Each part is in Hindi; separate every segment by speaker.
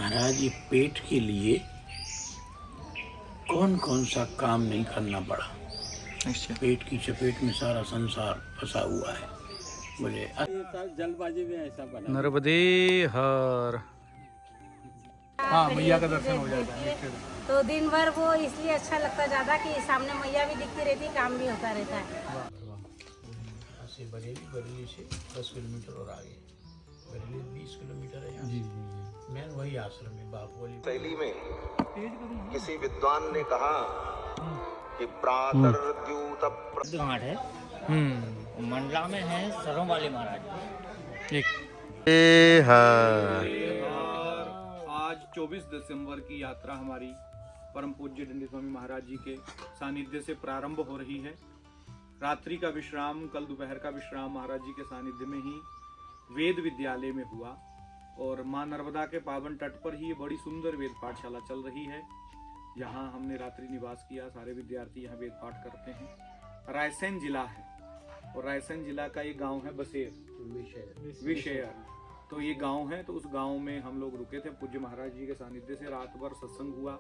Speaker 1: महाराज, ये पेट के लिए कौन कौन सा काम नहीं करना पड़ा। पेट की चपेट में सारा संसार फंसा हुआ है। बोले
Speaker 2: जल्दबाजी में ऐसा बना।
Speaker 3: नर्मदे हर। हाँ, मैया का दर्शन हो जाता है
Speaker 4: तो दिन भर वो इसलिए अच्छा लगता ज्यादा कि सामने मैया भी दिखती रहती, काम भी होता रहता है।
Speaker 1: बरेली से 10 किलोमीटर और आगे, बरेली 20 किलोमीटर है यहाँ। मैं वही आश्रम में बापू वाली
Speaker 5: शैली में किसी विद्वान ने कहा कि प्रातर्द्यूत
Speaker 2: घाट है, मंडला में है सरों वाले महाराज।
Speaker 6: आज 24 दिसंबर की यात्रा हमारी परम पूज्य दंडी स्वामी महाराज जी के सानिध्य से प्रारंभ हो रही है। रात्रि का विश्राम, कल दोपहर का विश्राम महाराज जी के सानिध्य में ही वेद विद्यालय में हुआ और मां नर्मदा के पावन तट पर ही ये बड़ी सुंदर वेद पाठशाला चल रही है। यहाँ हमने रात्रि निवास किया। सारे विद्यार्थी यहाँ वेद पाठ करते हैं। रायसेन जिला है और रायसेन जिला का ये गांव है बसेर विषय। तो ये गांव है, तो उस गांव में हम लोग रुके थे। पूज्य महाराज जी के सानिध्य से रात भर सत्संग हुआ।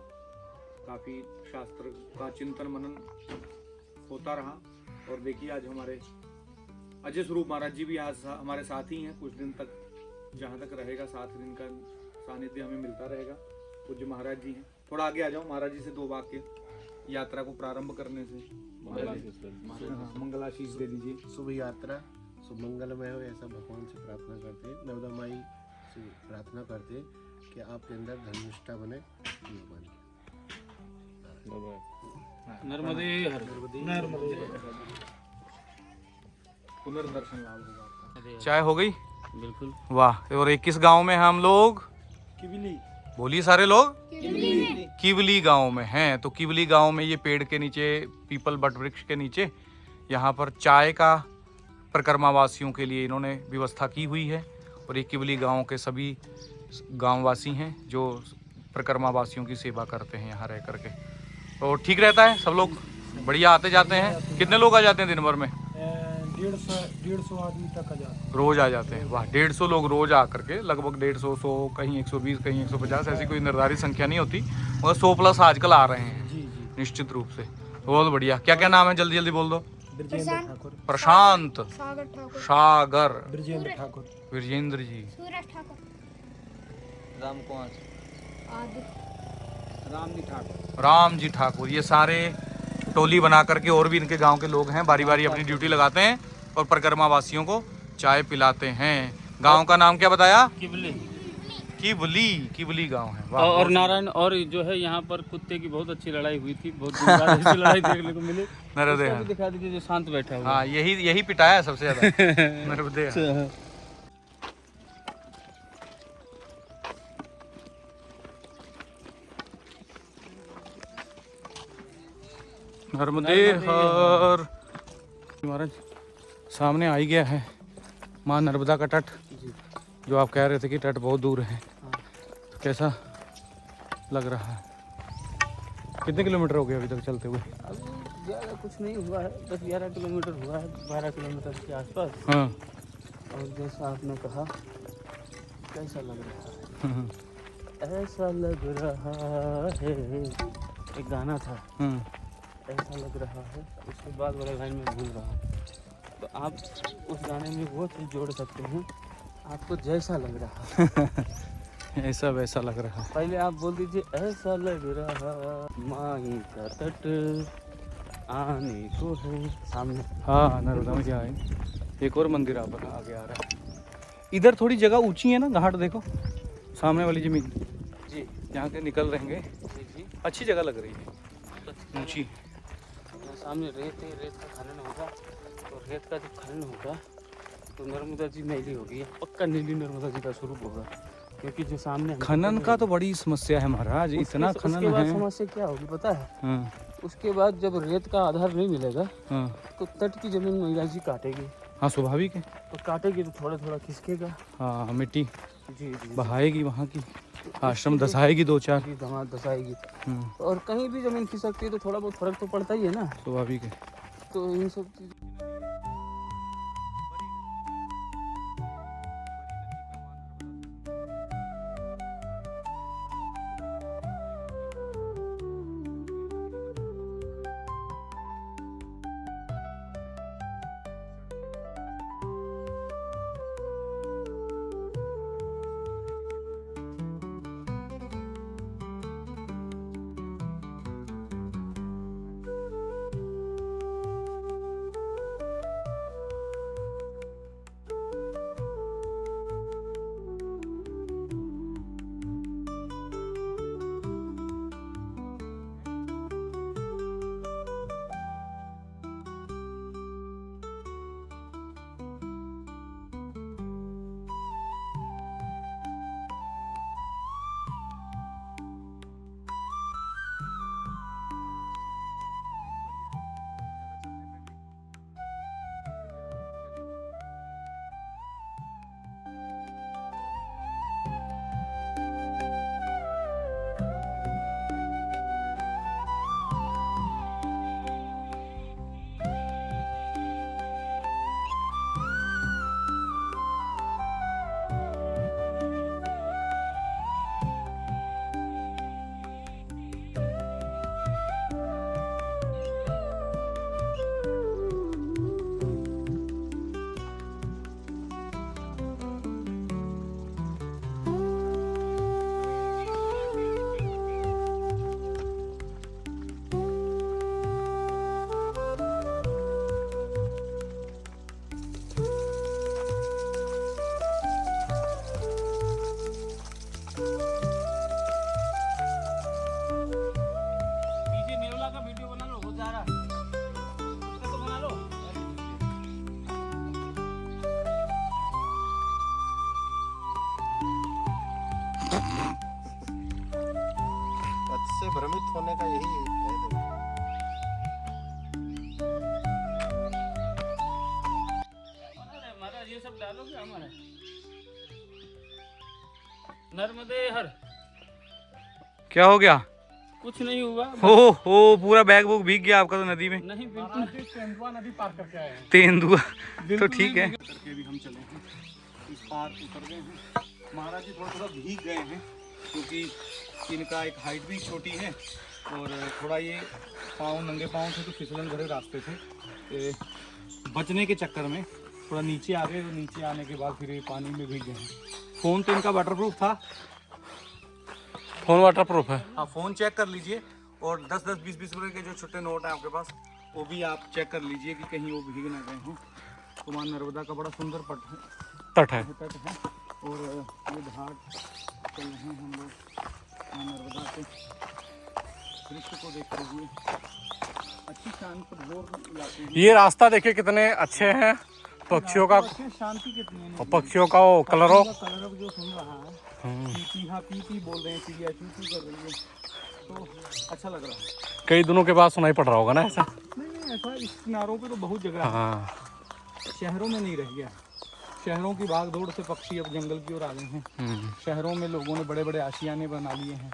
Speaker 6: काफी शास्त्र का चिंतन मनन होता रहा। और देखिए आज हमारे अजय स्वरूप महाराज जी भी आज हमारे साथ ही हैं। कुछ दिन तक, जहाँ तक रहेगा 7 दिन का सानिध्य हमें मिलता रहेगा। पूज्य महाराज जी हैं। थोड़ा आगे आ जाओ। महाराज जी से 2 वाक्य यात्रा को प्रारंभ करने से मंगलाशीष दे दीजिए।
Speaker 7: शुभ यात्रा, शुभ मंगलमय हो, ऐसा भगवान से प्रार्थना करते हैं। नर्मदा माई से प्रार्थना करते हैं कि आपके अंदर धर्मनिष्ठा बने।
Speaker 3: नर्मदे हर।
Speaker 6: पुनर्दर्शन लाभ होगा।
Speaker 3: चाय हो गई?
Speaker 2: बिल्कुल।
Speaker 3: वाह। और 21 गांव में हम लोग
Speaker 6: किबिली,
Speaker 3: बोलिए सारे लोग, किवली गांव में हैं। तो किवली गांव में ये पेड़ के नीचे, पीपल बट वृक्ष के नीचे, यहाँ पर चाय का परिक्रमावासियों के लिए इन्होंने व्यवस्था की हुई है। और ये किवली गांव के सभी गांववासी हैं जो परिक्रमावासियों की सेवा करते हैं यहाँ रह करके। तो ठीक रहता है, सब लोग बढ़िया आते जाते हैं। कितने लोग आ जाते हैं दिन भर में?
Speaker 6: 150 आदमी तक आ जाते हैं।
Speaker 3: रोज आ जाते हैं। वाह, 150 लोग रोज आ करके, लगभग 150, 100, कहीं 120, कहीं 150, ऐसी कोई निर्धारित संख्या नहीं होती, मगर 100 प्लस आजकल आ रहे हैं निश्चित रूप से। बहुत बढ़िया। क्या क्या नाम है? जल्दी जल्दी बोल दो। प्रशांत, सागर, विजेंद्र जी, राम जी ठाकुर। ये सारे टोली बना करके और भी इनके गांव के लोग हैं, बारी बारी अपनी ड्यूटी लगाते हैं और परिक्रमा वासियों को चाय पिलाते हैं। गांव का नाम क्या बताया? किवली गांव है।
Speaker 2: और नारायण, और जो है यहाँ पर कुत्ते की बहुत अच्छी लड़ाई हुई थी। बहुत दिन बाद ऐसी लड़ाई देखने को मिली।
Speaker 3: नर्मदे
Speaker 2: भी दिखा दीजिए जो शांत बैठा हुआ।
Speaker 3: हाँ, यही पिटाया है सबसे ज्यादा। नर्मदे। नर्मदे हर। महाराज सामने आ ही गया है माँ नर्मदा का तट, जो आप कह रहे थे कि तट बहुत दूर है। तो कैसा लग रहा है? कितने किलोमीटर हो गए अभी तक चलते हुए?
Speaker 2: अभी ज़्यादा कुछ नहीं हुआ है, 10-11 किलोमीटर हुआ है, 12 किलोमीटर के आसपास।
Speaker 3: हाँ।
Speaker 2: और जैसा आपने कहा, कैसा लग रहा है? ऐसा लग रहा है, एक गाना था, ऐसा लग रहा है। उसके बाद बड़े लाइन में भूल रहा हूँ। तो आप उस गाने में वो चीज़ जोड़ सकते हैं, आपको जैसा लग रहा है।
Speaker 3: ऐसा वैसा लग रहा है।
Speaker 2: पहले आप बोल दीजिए, ऐसा लग रहा माही का तट आने को है सामने।
Speaker 3: हाँ, नर्मदा में क्या है? एक और मंदिर आप आगे आ रहा है। इधर थोड़ी जगह ऊंची है ना, घाट देखो सामने वाली जमीन
Speaker 2: जी,
Speaker 3: यहाँ के निकल रहेंगे।
Speaker 2: जी,
Speaker 3: अच्छी जगह लग रही है, ऊंची।
Speaker 2: सामने रेत है, रेत का खनन होगा। और रेत का जब खनन होगा तो नर्मदा जी नीली होगी। पक्का नीली नर्मदा जी का स्वरूप होगा, क्योंकि जो सामने
Speaker 3: खनन का तो बड़ी समस्या है महाराज, इतना खनन
Speaker 2: उसके बाद
Speaker 3: है।
Speaker 2: समस्या क्या होगी पता है?
Speaker 3: हाँ,
Speaker 2: उसके बाद जब रेत का आधार नहीं मिलेगा
Speaker 3: हाँ,
Speaker 2: तो तट की जमीन मैया जी काटेगी।
Speaker 3: हाँ, स्वाभाविक है।
Speaker 2: तो काटेगी तो थोड़ा थोड़ा खिसकेगा।
Speaker 3: हाँ, मिट्टी
Speaker 2: जी जी,
Speaker 3: बहाएगी, वहाँ की आश्रम धसाएगी 2-4।
Speaker 2: धसाएगी। और कहीं भी जमीन खिसकती है तो थोड़ा बहुत फर्क तो पड़ता ही है ना।
Speaker 3: स्वाभाविक है।
Speaker 2: तो इन सब चीज़
Speaker 7: ये भ्रमित होने का यही है।
Speaker 2: महाराज ये सब डालोगे हमारे नर्मदे हर।
Speaker 3: क्या हो गया?
Speaker 2: कुछ नहीं हुआ।
Speaker 3: हो पूरा बैग बुक भीग गया आपका तो नदी में।
Speaker 2: नहीं बिल्कुल तेंदुआ नदी पार करके आए हैं।
Speaker 3: तेंदुआ तो ठीक है।
Speaker 6: करके भी हम चले हैं, इस पार उतर गए हैं। महाराज जी थोड़ा भीग गए हैं क्योंकि इनका एक हाइट भी छोटी है और थोड़ा ये पाँव नंगे पाँव थे तो फिसलन भरे रास्ते थे। बचने के चक्कर में थोड़ा नीचे आ गए, तो नीचे आने के बाद फिर ये पानी में भीग गए हैं। फ़ोन तो इनका वाटरप्रूफ था।
Speaker 3: फोन वाटरप्रूफ है।
Speaker 6: हाँ, फ़ोन चेक कर लीजिए और 10-10, 20-20 रुपए के जो छोटे नोट हैं आपके पास वो भी आप चेक कर लीजिए कि कहीं वो भीग ना गए हों। तो मां नर्मदा का बड़ा सुंदर
Speaker 3: तट है।
Speaker 6: तट है और ये घाट चल रहे हैं हम लोग मां नर्मदा के दृश्य को देखते हुए। अच्छी शांत भोर इलाके हैं।
Speaker 3: ये रास्ता देखिए कितने अच्छे हैं। पक्षियों का
Speaker 6: शांति कितनी है।
Speaker 3: और पक्षियों का वो कलरव
Speaker 6: कलरव जो सुन रहा है, पीपी, हाँ पीपी बोल रहे हैं, चिड़िया चू कर रही है, तो अच्छा लग रहा है।
Speaker 3: कई दिनों के बाद सुनाई पड़ रहा होगा ना ऐसा।
Speaker 6: नहीं ऐसा इस किनारों पे तो बहुत जगह है।
Speaker 3: हाँ,
Speaker 6: शहरों में नहीं रह गया। शहरों की भाग दौड़ से पक्षी अब जंगल की ओर आ गए हैं। शहरों में लोगों ने बड़े बड़े आशियाने बना लिए हैं,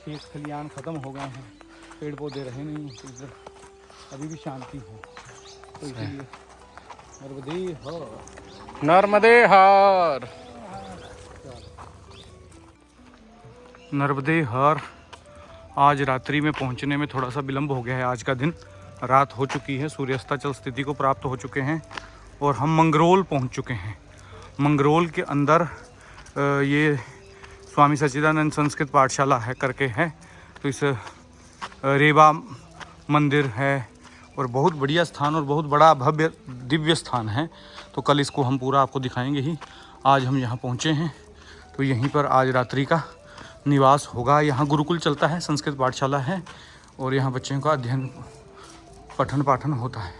Speaker 6: खेत खलियान खत्म हो गए हैं, पेड़ पौधे रहे नहीं हैं, तो इधर अभी भी शांति है। तो इसीलिए नर्मदे हर।
Speaker 3: नर्मदे हर, नर्मदे हर। आज रात्रि में पहुंचने में थोड़ा सा विलंब हो गया है। आज का दिन रात हो चुकी है, सूर्यास्ताचल स्थिति को प्राप्त हो चुके हैं और हम मंगरोल पहुंच चुके हैं। मंगरोल के अंदर ये स्वामी सच्चिदानंद संस्कृत पाठशाला है करके है, तो इस रेवा मंदिर है और बहुत बढ़िया स्थान और बहुत बड़ा भव्य दिव्य स्थान है। तो कल इसको हम पूरा आपको दिखाएंगे ही। आज हम यहाँ पहुँचे हैं तो यहीं पर आज रात्रि का निवास होगा। यहाँ गुरुकुल चलता है, संस्कृत पाठशाला है और यहाँ बच्चों का अध्ययन पठन पाठन होता है।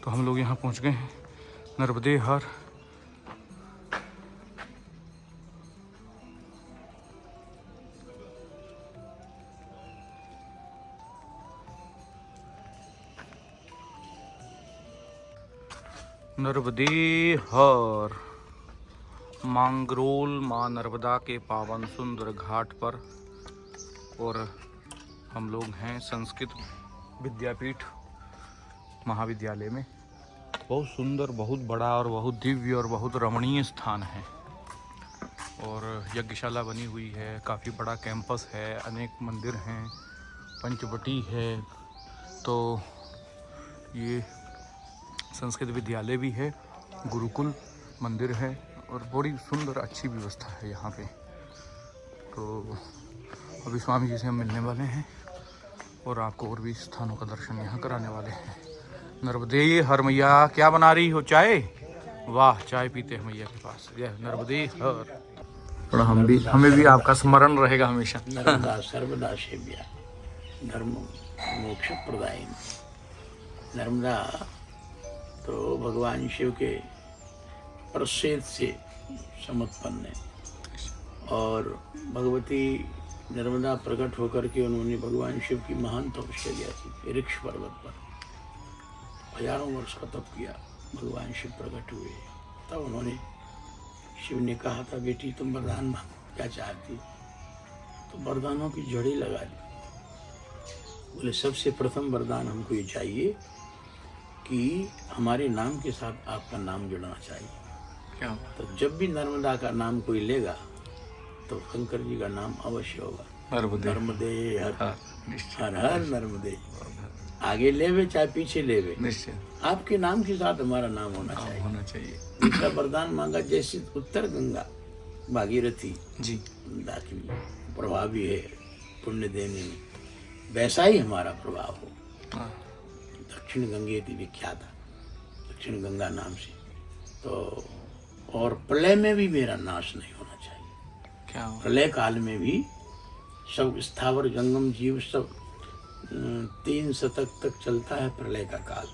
Speaker 3: तो हम लोग यहाँ पहुँच गए हैं नर्मदे हर। नर्मदे हर मंगरोल माँ नर्मदा के पावन सुंदर घाट पर। और हम लोग हैं संस्कृत विद्यापीठ महाविद्यालय में। बहुत सुंदर, बहुत बड़ा और बहुत दिव्य और बहुत रमणीय स्थान है और यज्ञशाला बनी हुई है। काफ़ी बड़ा कैंपस है, अनेक मंदिर हैं, पंचवटी है। तो ये संस्कृत विद्यालय भी है, गुरुकुल मंदिर है और बड़ी सुंदर अच्छी व्यवस्था है यहाँ पे। तो अभी स्वामी जी से हम मिलने वाले हैं और आपको और भी स्थानों का दर्शन यहाँ कराने वाले हैं। नर्मदे हर मैया। क्या बना रही हो? चाय? वाह, चाय पीते हैं मैया के पास। यह नर्मदे हर। थोड़ा हमें भी आपका स्मरण रहेगा हमेशा।
Speaker 1: नर्मदा सर्वदा सेव्या, धर्म मोक्ष प्रदायिनी। नर्मदा तो भगवान शिव के प्रसेद से समुत्पन्न है और भगवती नर्मदा प्रकट होकर के उन्होंने भगवान शिव की महान तपस्या की। ऋक्ष पर्वत पर हजारों वर्ष का तप किया। भगवान शिव प्रकट हुए तब उन्होंने, शिव ने कहा था बेटी तुम वरदान मांगो, क्या चाहती? तो वरदानों की जड़ी लगा दी। बोले सबसे प्रथम वरदान हमको ये चाहिए कि हमारे नाम के साथ आपका नाम जुड़ना चाहिए।
Speaker 3: क्या?
Speaker 1: तो जब भी नर्मदा का नाम कोई लेगा तो शंकर जी का नाम अवश्य होगा। नर्मदे हर हर हर नर्मदे। आगे लेवे चाहे पीछे लेवे,
Speaker 3: निश्चय
Speaker 1: आपके नाम के साथ हमारा नाम होना चाहिए। दूसरा वरदान मांगा, जैसे उत्तर गंगा भागीरथी
Speaker 3: जी
Speaker 1: दाकिनी प्रभावी है पुण्य देने में, वैसा ही हमारा प्रभाव हो। दक्षिण गंगेति विख्यात, दक्षिण गंगा नाम से। तो और प्रलय में भी मेरा नाश नहीं होना चाहिए।
Speaker 3: क्या?
Speaker 1: प्रलय काल में भी सब स्थावर जंगम जीव सब 3 शतक तक चलता है प्रलय का काल।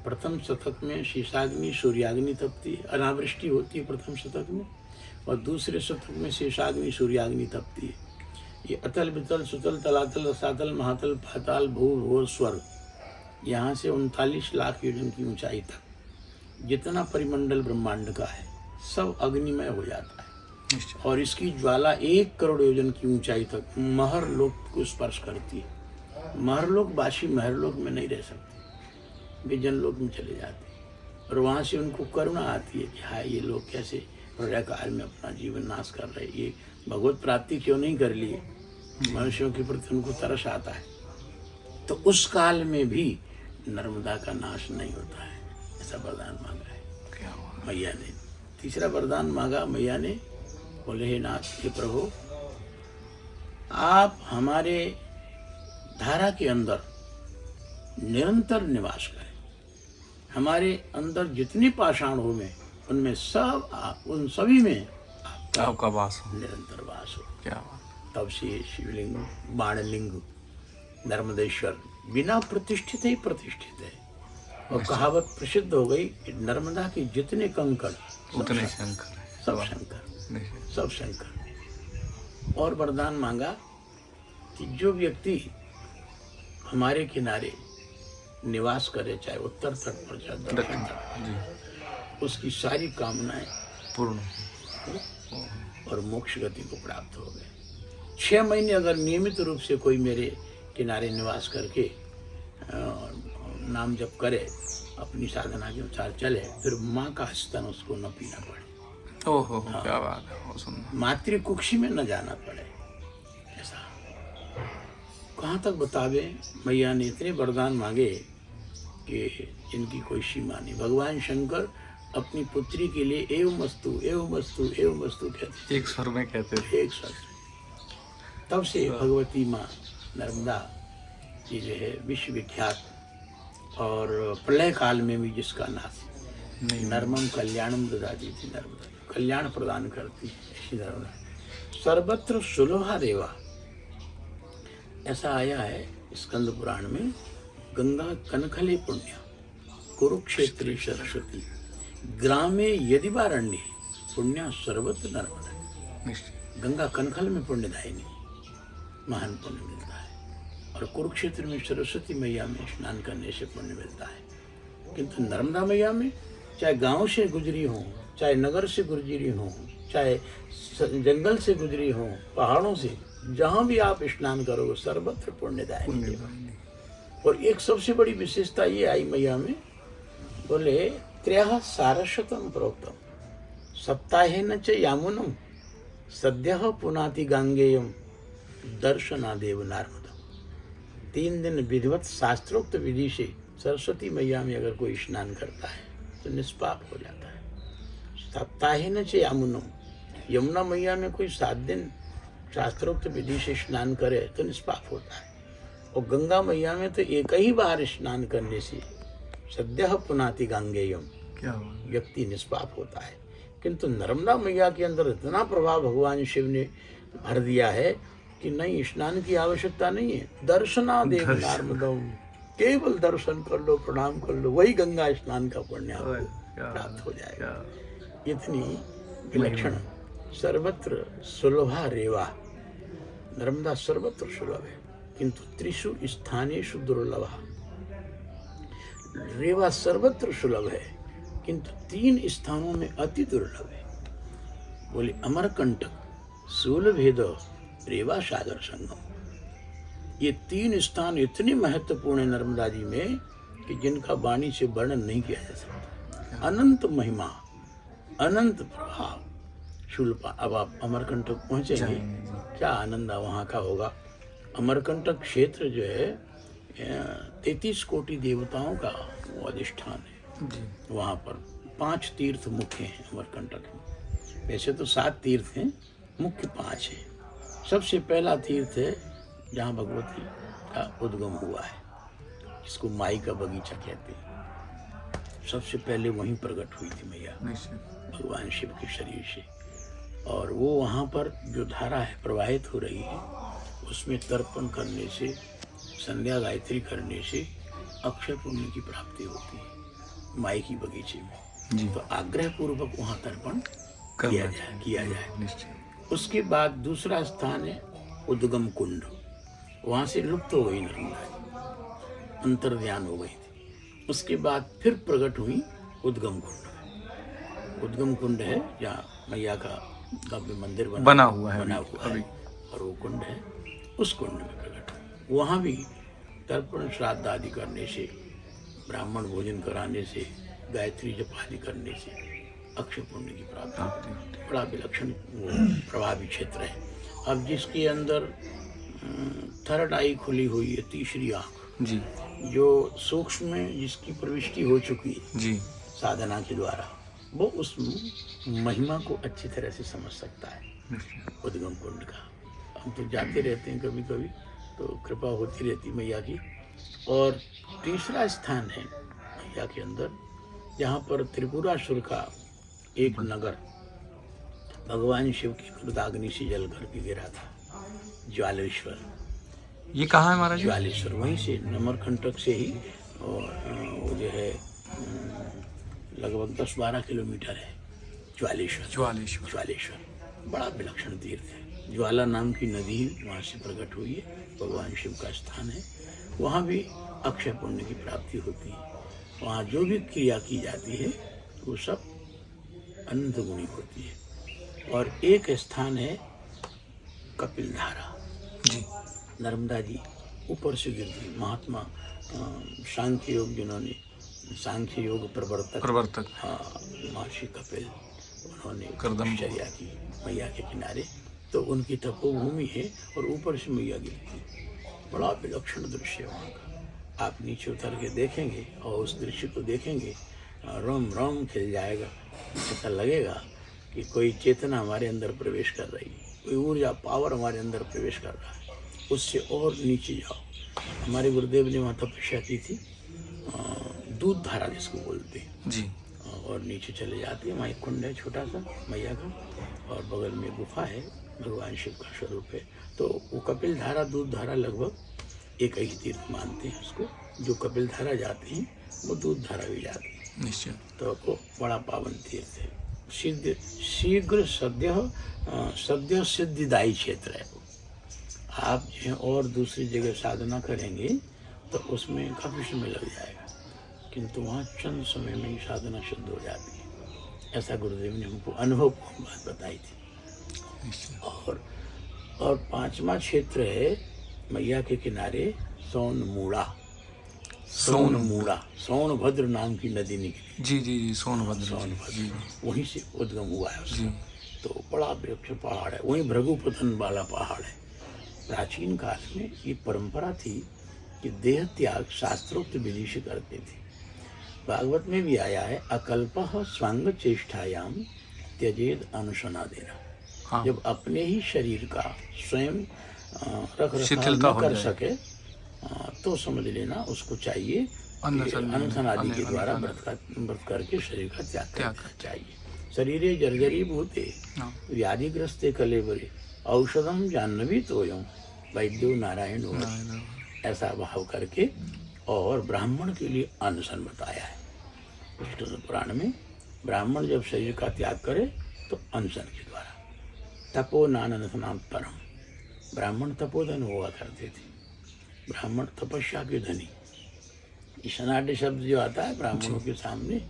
Speaker 1: प्रथम शतक में शेषाग्नि सूर्याग्नि तपती है, अनावृष्टि होती है प्रथम शतक में, और दूसरे शतक में शेषाग्नि सूर्याग्नि तपती है। ये अतल वितल सुतल तलातल रसातल महातल पाताल भू भूर स्वर्ग, यहाँ से 39 लाख योजन की ऊंचाई तक जितना परिमंडल ब्रह्मांड का है सब अग्निमय हो जाता है। और इसकी ज्वाला 1 करोड़ योजन की ऊंचाई तक महरलोक को स्पर्श करती है। महरलोक वासी महरलोक में नहीं रह सकते, वे जनलोक में चले जाते हैं और वहाँ से उनको करुणा आती है कि हाँ ये लोग कैसे प्रलय काल में अपना जीवन नाश कर रहे, ये भगवत प्राप्ति क्यों नहीं कर लिए। मनुष्यों के प्रति उनको तरस आता है। तो उस काल में भी नर्मदा का नाश नहीं होता है, ऐसा वरदान मांगा है मैया ने। तीसरा वरदान मांगा मैया ने, बोले हे नाथ, हे प्रभु, आप हमारे धारा के अंदर निरंतर निवास करें। हमारे अंदर जितने पाषाण हो में उनमें सब उन सभी में
Speaker 3: आपका वास हो,
Speaker 1: निरंतर वास हो।
Speaker 3: क्या बात।
Speaker 1: तब से शिवलिंग बाणलिंग नर्मदेश्वर बिना प्रतिष्ठित ही प्रतिष्ठित है। और कहावत प्रसिद्ध हो गई कि नर्मदा के जितने कंकड़
Speaker 3: उतने शंकर है,
Speaker 1: सब शंकर, सब शंकर। और वरदान मांगा कि जो व्यक्ति हमारे किनारे निवास करे, चाहे उत्तर तट पर चाहे दक्षिण तट, उसकी सारी कामनाएं
Speaker 3: पूर्ण
Speaker 1: और मोक्ष गति को प्राप्त हो गए। 6 महीने अगर नियमित रूप से कोई मेरे किनारे निवास करके नाम जप करे, अपनी साधना के अनुसार चले, फिर माँ का स्तन उसको न पीना पड़े।
Speaker 3: ओहो, क्या बात है, बहुत सुंदर।
Speaker 1: मातृ कुक्षी में न जाना पड़े। ऐसा कहाँ तक बतावे। मैया ने इतने वरदान मांगे कि इनकी कोई सीमा नहीं। भगवान शंकर अपनी पुत्री के लिए एवं वस्तु एवं वस्तु एवं वस्तु कहते,
Speaker 3: एक स्वर में कहते थे,
Speaker 1: एक स्वर। तब से भगवती माँ नर्मदा की जो है विश्वविख्यात, और प्रलय काल में भी जिसका नाश नर्मम कल्याणम ददाती थी, नर्मदा कल्याण प्रदान करती ऐसी नर्मदा। सर्वत्र सुलभा देवा, ऐसा आया है स्कंद पुराण में। गंगा कनखले पुण्य कुरुक्षेत्री सरस्वती ग्रामे यदि वारण्य पुण्य सर्वत्र नर्मदा। गंगा कनखल में पुण्यदायिनी, महान पुण्य मिलता है। और कुरुक्षेत्र में सरस्वती मैया में स्नान करने से पुण्य मिलता है। किंतु नर्मदा मैया में चाहे गांव से गुजरी हो, चाहे नगर से गुजरी हो, चाहे जंगल से गुजरी हो, पहाड़ों से, जहाँ भी आप स्नान करोगे सर्वत्र पुण्यदायिनी। और एक सबसे बड़ी विशेषता ये आई मैया में, बोले त्रयः सारस्वतम प्रोक्तम सप्ताहेन च यामुनम सद्यः पुनाति गांगेयम दर्शनादेव नर्मदा। 3 दिन विधिवत शास्त्रोक्त विधि से सरस्वती मैया में अगर कोई स्नान करता है तो निष्पाप हो जाता है। सप्ताहेन च यामुनम, यमुना मैया में कोई 7 दिन शास्त्रोक्त विधि से स्नान करे तो निष्पाप होता है। और गंगा मैया में तो एक ही बार स्नान करने से सद्यः पुनाति गांगेयम,
Speaker 3: क्या
Speaker 1: व्यक्ति निष्पाप होता है। किंतु नर्मदा मैया के अंदर इतना प्रभाव भगवान शिव ने भर दिया है कि नहीं, स्नान की आवश्यकता नहीं है। दर्शनादेव नर्मदम, केवल दर्शन कर लो, प्रणाम कर लो, वही गंगा स्नान का पुण्य आपको प्राप्त हो जाएगा। इतनी विलक्षण, सर्वत्र सुलभा रेवा। नर्मदा सर्वत्र सुलभ है, किंतु त्रिषु स्थानेषु दुर्लभा। रेवा सर्वत्र सुलभ है, किंतु 3 स्थानों में अति दुर्लभ है। बोले अमरकंटक, शूलभेद, रेवा सागर संगम। ये 3 स्थान इतने महत्वपूर्ण है नर्मदा जी में कि जिनका वाणी से वर्णन नहीं किया जा सकता। अनंत महिमा, अनंत प्रभाव। शूलपा, अब आप अमरकंटक पहुंचेंगे, क्या आनंद वहाँ का होगा। अमरकंटक क्षेत्र जो है 33 कोटि देवताओं का वो अधिष्ठान है। वहाँ पर 5 तीर्थ मुख्य हैं अमरकंटक में। वैसे तो 7 तीर्थ हैं, मुख्य 5 हैं। सबसे पहला तीर्थ है जहाँ भगवती का उद्गम हुआ है, जिसको माई का बगीचा कहते हैं। सबसे पहले वहीं प्रकट हुई थी मैया भगवान शिव के शरीर से। और वो वहाँ पर जो धारा है प्रवाहित हो रही है, उसमें तर्पण करने से, संध्या गायत्री करने से अक्षय पुण्य की प्राप्ति होती है माई की बगीचे में। तो आग्रह पूर्वक वहाँ तर्पण किया जाए। उसके बाद दूसरा स्थान है उद्गम कुंड, वहाँ से लुप्त हो गई नर्मदा, अंतर्ध्यान हो गई थी। उसके बाद फिर प्रकट हुई उद्गम कुंड में। उद्गम कुंड है जहाँ मैया का भव्य मंदिर
Speaker 3: बना हुआ है
Speaker 1: और वो कुंड है, उस कुंड में प्रकट हुई। वहाँ भी तर्पण श्राद्ध आदि करने से, ब्राह्मण भोजन कराने से, गायत्री जप आदि करने से अक्षय पुण्य की प्राप्ति होती है। बड़ा विलक्षण वो प्रभावी क्षेत्र है। अब जिसके अंदर थर्ड आई खुली हुई है, तीसरी आंख
Speaker 3: जी
Speaker 1: जो सूक्ष्म में जिसकी प्रविष्टि हो चुकी है
Speaker 3: जी
Speaker 1: साधना के द्वारा, वो उस महिमा को अच्छी तरह से समझ सकता है उद्गम कुंड का। हम तो जाते रहते हैं कभी कभी, तो कृपा होती रहती मैया की। और तीसरा स्थान है मैया के अंदर जहाँ पर त्रिपुरासुर का एक नगर भगवान शिव की क्रोधाग्नि से जल करके गिरा था, ज्वालेश्वर।
Speaker 3: ये कहाँ है महाराज जी?
Speaker 1: ज्वालेश्वर वहीं से नमरकंटक से ही, और वो जो है लगभग 10-12 किलोमीटर है ज्वालेश्वर। ज्वालेश्वर बड़ा विलक्षण तीर्थ है। ज्वाला नाम की नदी वहाँ से प्रकट हुई है, भगवान शिव का स्थान है। वहाँ भी अक्षय पुण्य की प्राप्ति होती है। वहाँ जो भी क्रिया की जाती है वो सब अनंत गुणी होती है। और एक स्थान है कपिल धारा
Speaker 3: जी,
Speaker 1: नर्मदा जी ऊपर से गिरती। महात्मा सांख्य योग, जिन्होंने सांख्य योग प्रवर्तक महर्षि कपिल, उन्होंने तपश्चर्या की मैया के किनारे, तो उनकी तपोभूमि है और ऊपर से मैया गिरती। बड़ा विलक्षण दृश्य है वहाँ का। आप नीचे उतर के देखेंगे और उस दृश्य को देखेंगे, रोम रोम खिल जाएगा। ऐसा लगेगा कि कोई चेतना हमारे अंदर प्रवेश कर रही है, कोई ऊर्जा पावर हमारे अंदर प्रवेश कर रहा है। उससे और नीचे जाओ, हमारे गुरुदेव ने वहाँ तपस्या की थी, दूध धारा जिसको बोलते हैं
Speaker 3: जी।
Speaker 1: और नीचे चले जाते हैं। वहाँ एक कुंड है छोटा सा मैया का, और बगल में गुफा है, भगवान शिव का स्वरूप है। तो वो कपिल धारा दूध धारा लगभग एक ही तीर्थ मानते हैं उसको। जो कपिल धारा जाते हैं वो दूध धारा भी जाते हैं
Speaker 3: निश्चय।
Speaker 1: तो वो बड़ा पावन तीर्थ है। शीघ्र सद्य सिद्धिदायी क्षेत्र है। आप जो है और दूसरी जगह साधना करेंगे तो उसमें काफ़ी समय लग जाएगा, किंतु वहाँ चंद समय में ही साधना सिद्ध हो जाती है। ऐसा गुरुदेव ने हमको अनुभव बात बताई थी। और पांचवा क्षेत्र है मैया के किनारे सोनमूड़ा। सोनभद्र नाम की नदी निकली।
Speaker 3: जी जी जी, सोनभद्र।
Speaker 1: वहीं से उद्गम हुआ है उसका। तो बड़ा वृक्ष पहाड़ है, वहीं भृगुपतन वाला पहाड़ है। प्राचीन काल में ये परंपरा थी कि देह त्याग शास्त्रोक्त विधि से करते थे। भागवत में भी आया है, अकल्पः स्वांग चेष्टायाम त्यजेद अनुशना देना।
Speaker 3: हाँ।
Speaker 1: जब अपने ही शरीर का स्वयं रख रखाव न कर सके तो समझ लेना उसको चाहिए अनशन आदि के द्वारा व्रत करके शरीर का त्याग करना चाहिए। शरीरे जर्जरी भूते व्याधिग्रस्ते कलेबरे औषधम जाह्नवी तोयम वैद्यो नारायण हो। ऐसा भाव करके और ब्राह्मण के लिए अनशन बताया है विष्णु पुराण में। ब्राह्मण जब शरीर का त्याग करे तो अनशन के द्वारा। तपो नाननशनाम परम, ब्राह्मण तपोधन हुआ करते थे। ब्राह्मण तपस्या के धनी। सनाढ़ शब्द जो आता है ब्राह्मणों के सामने,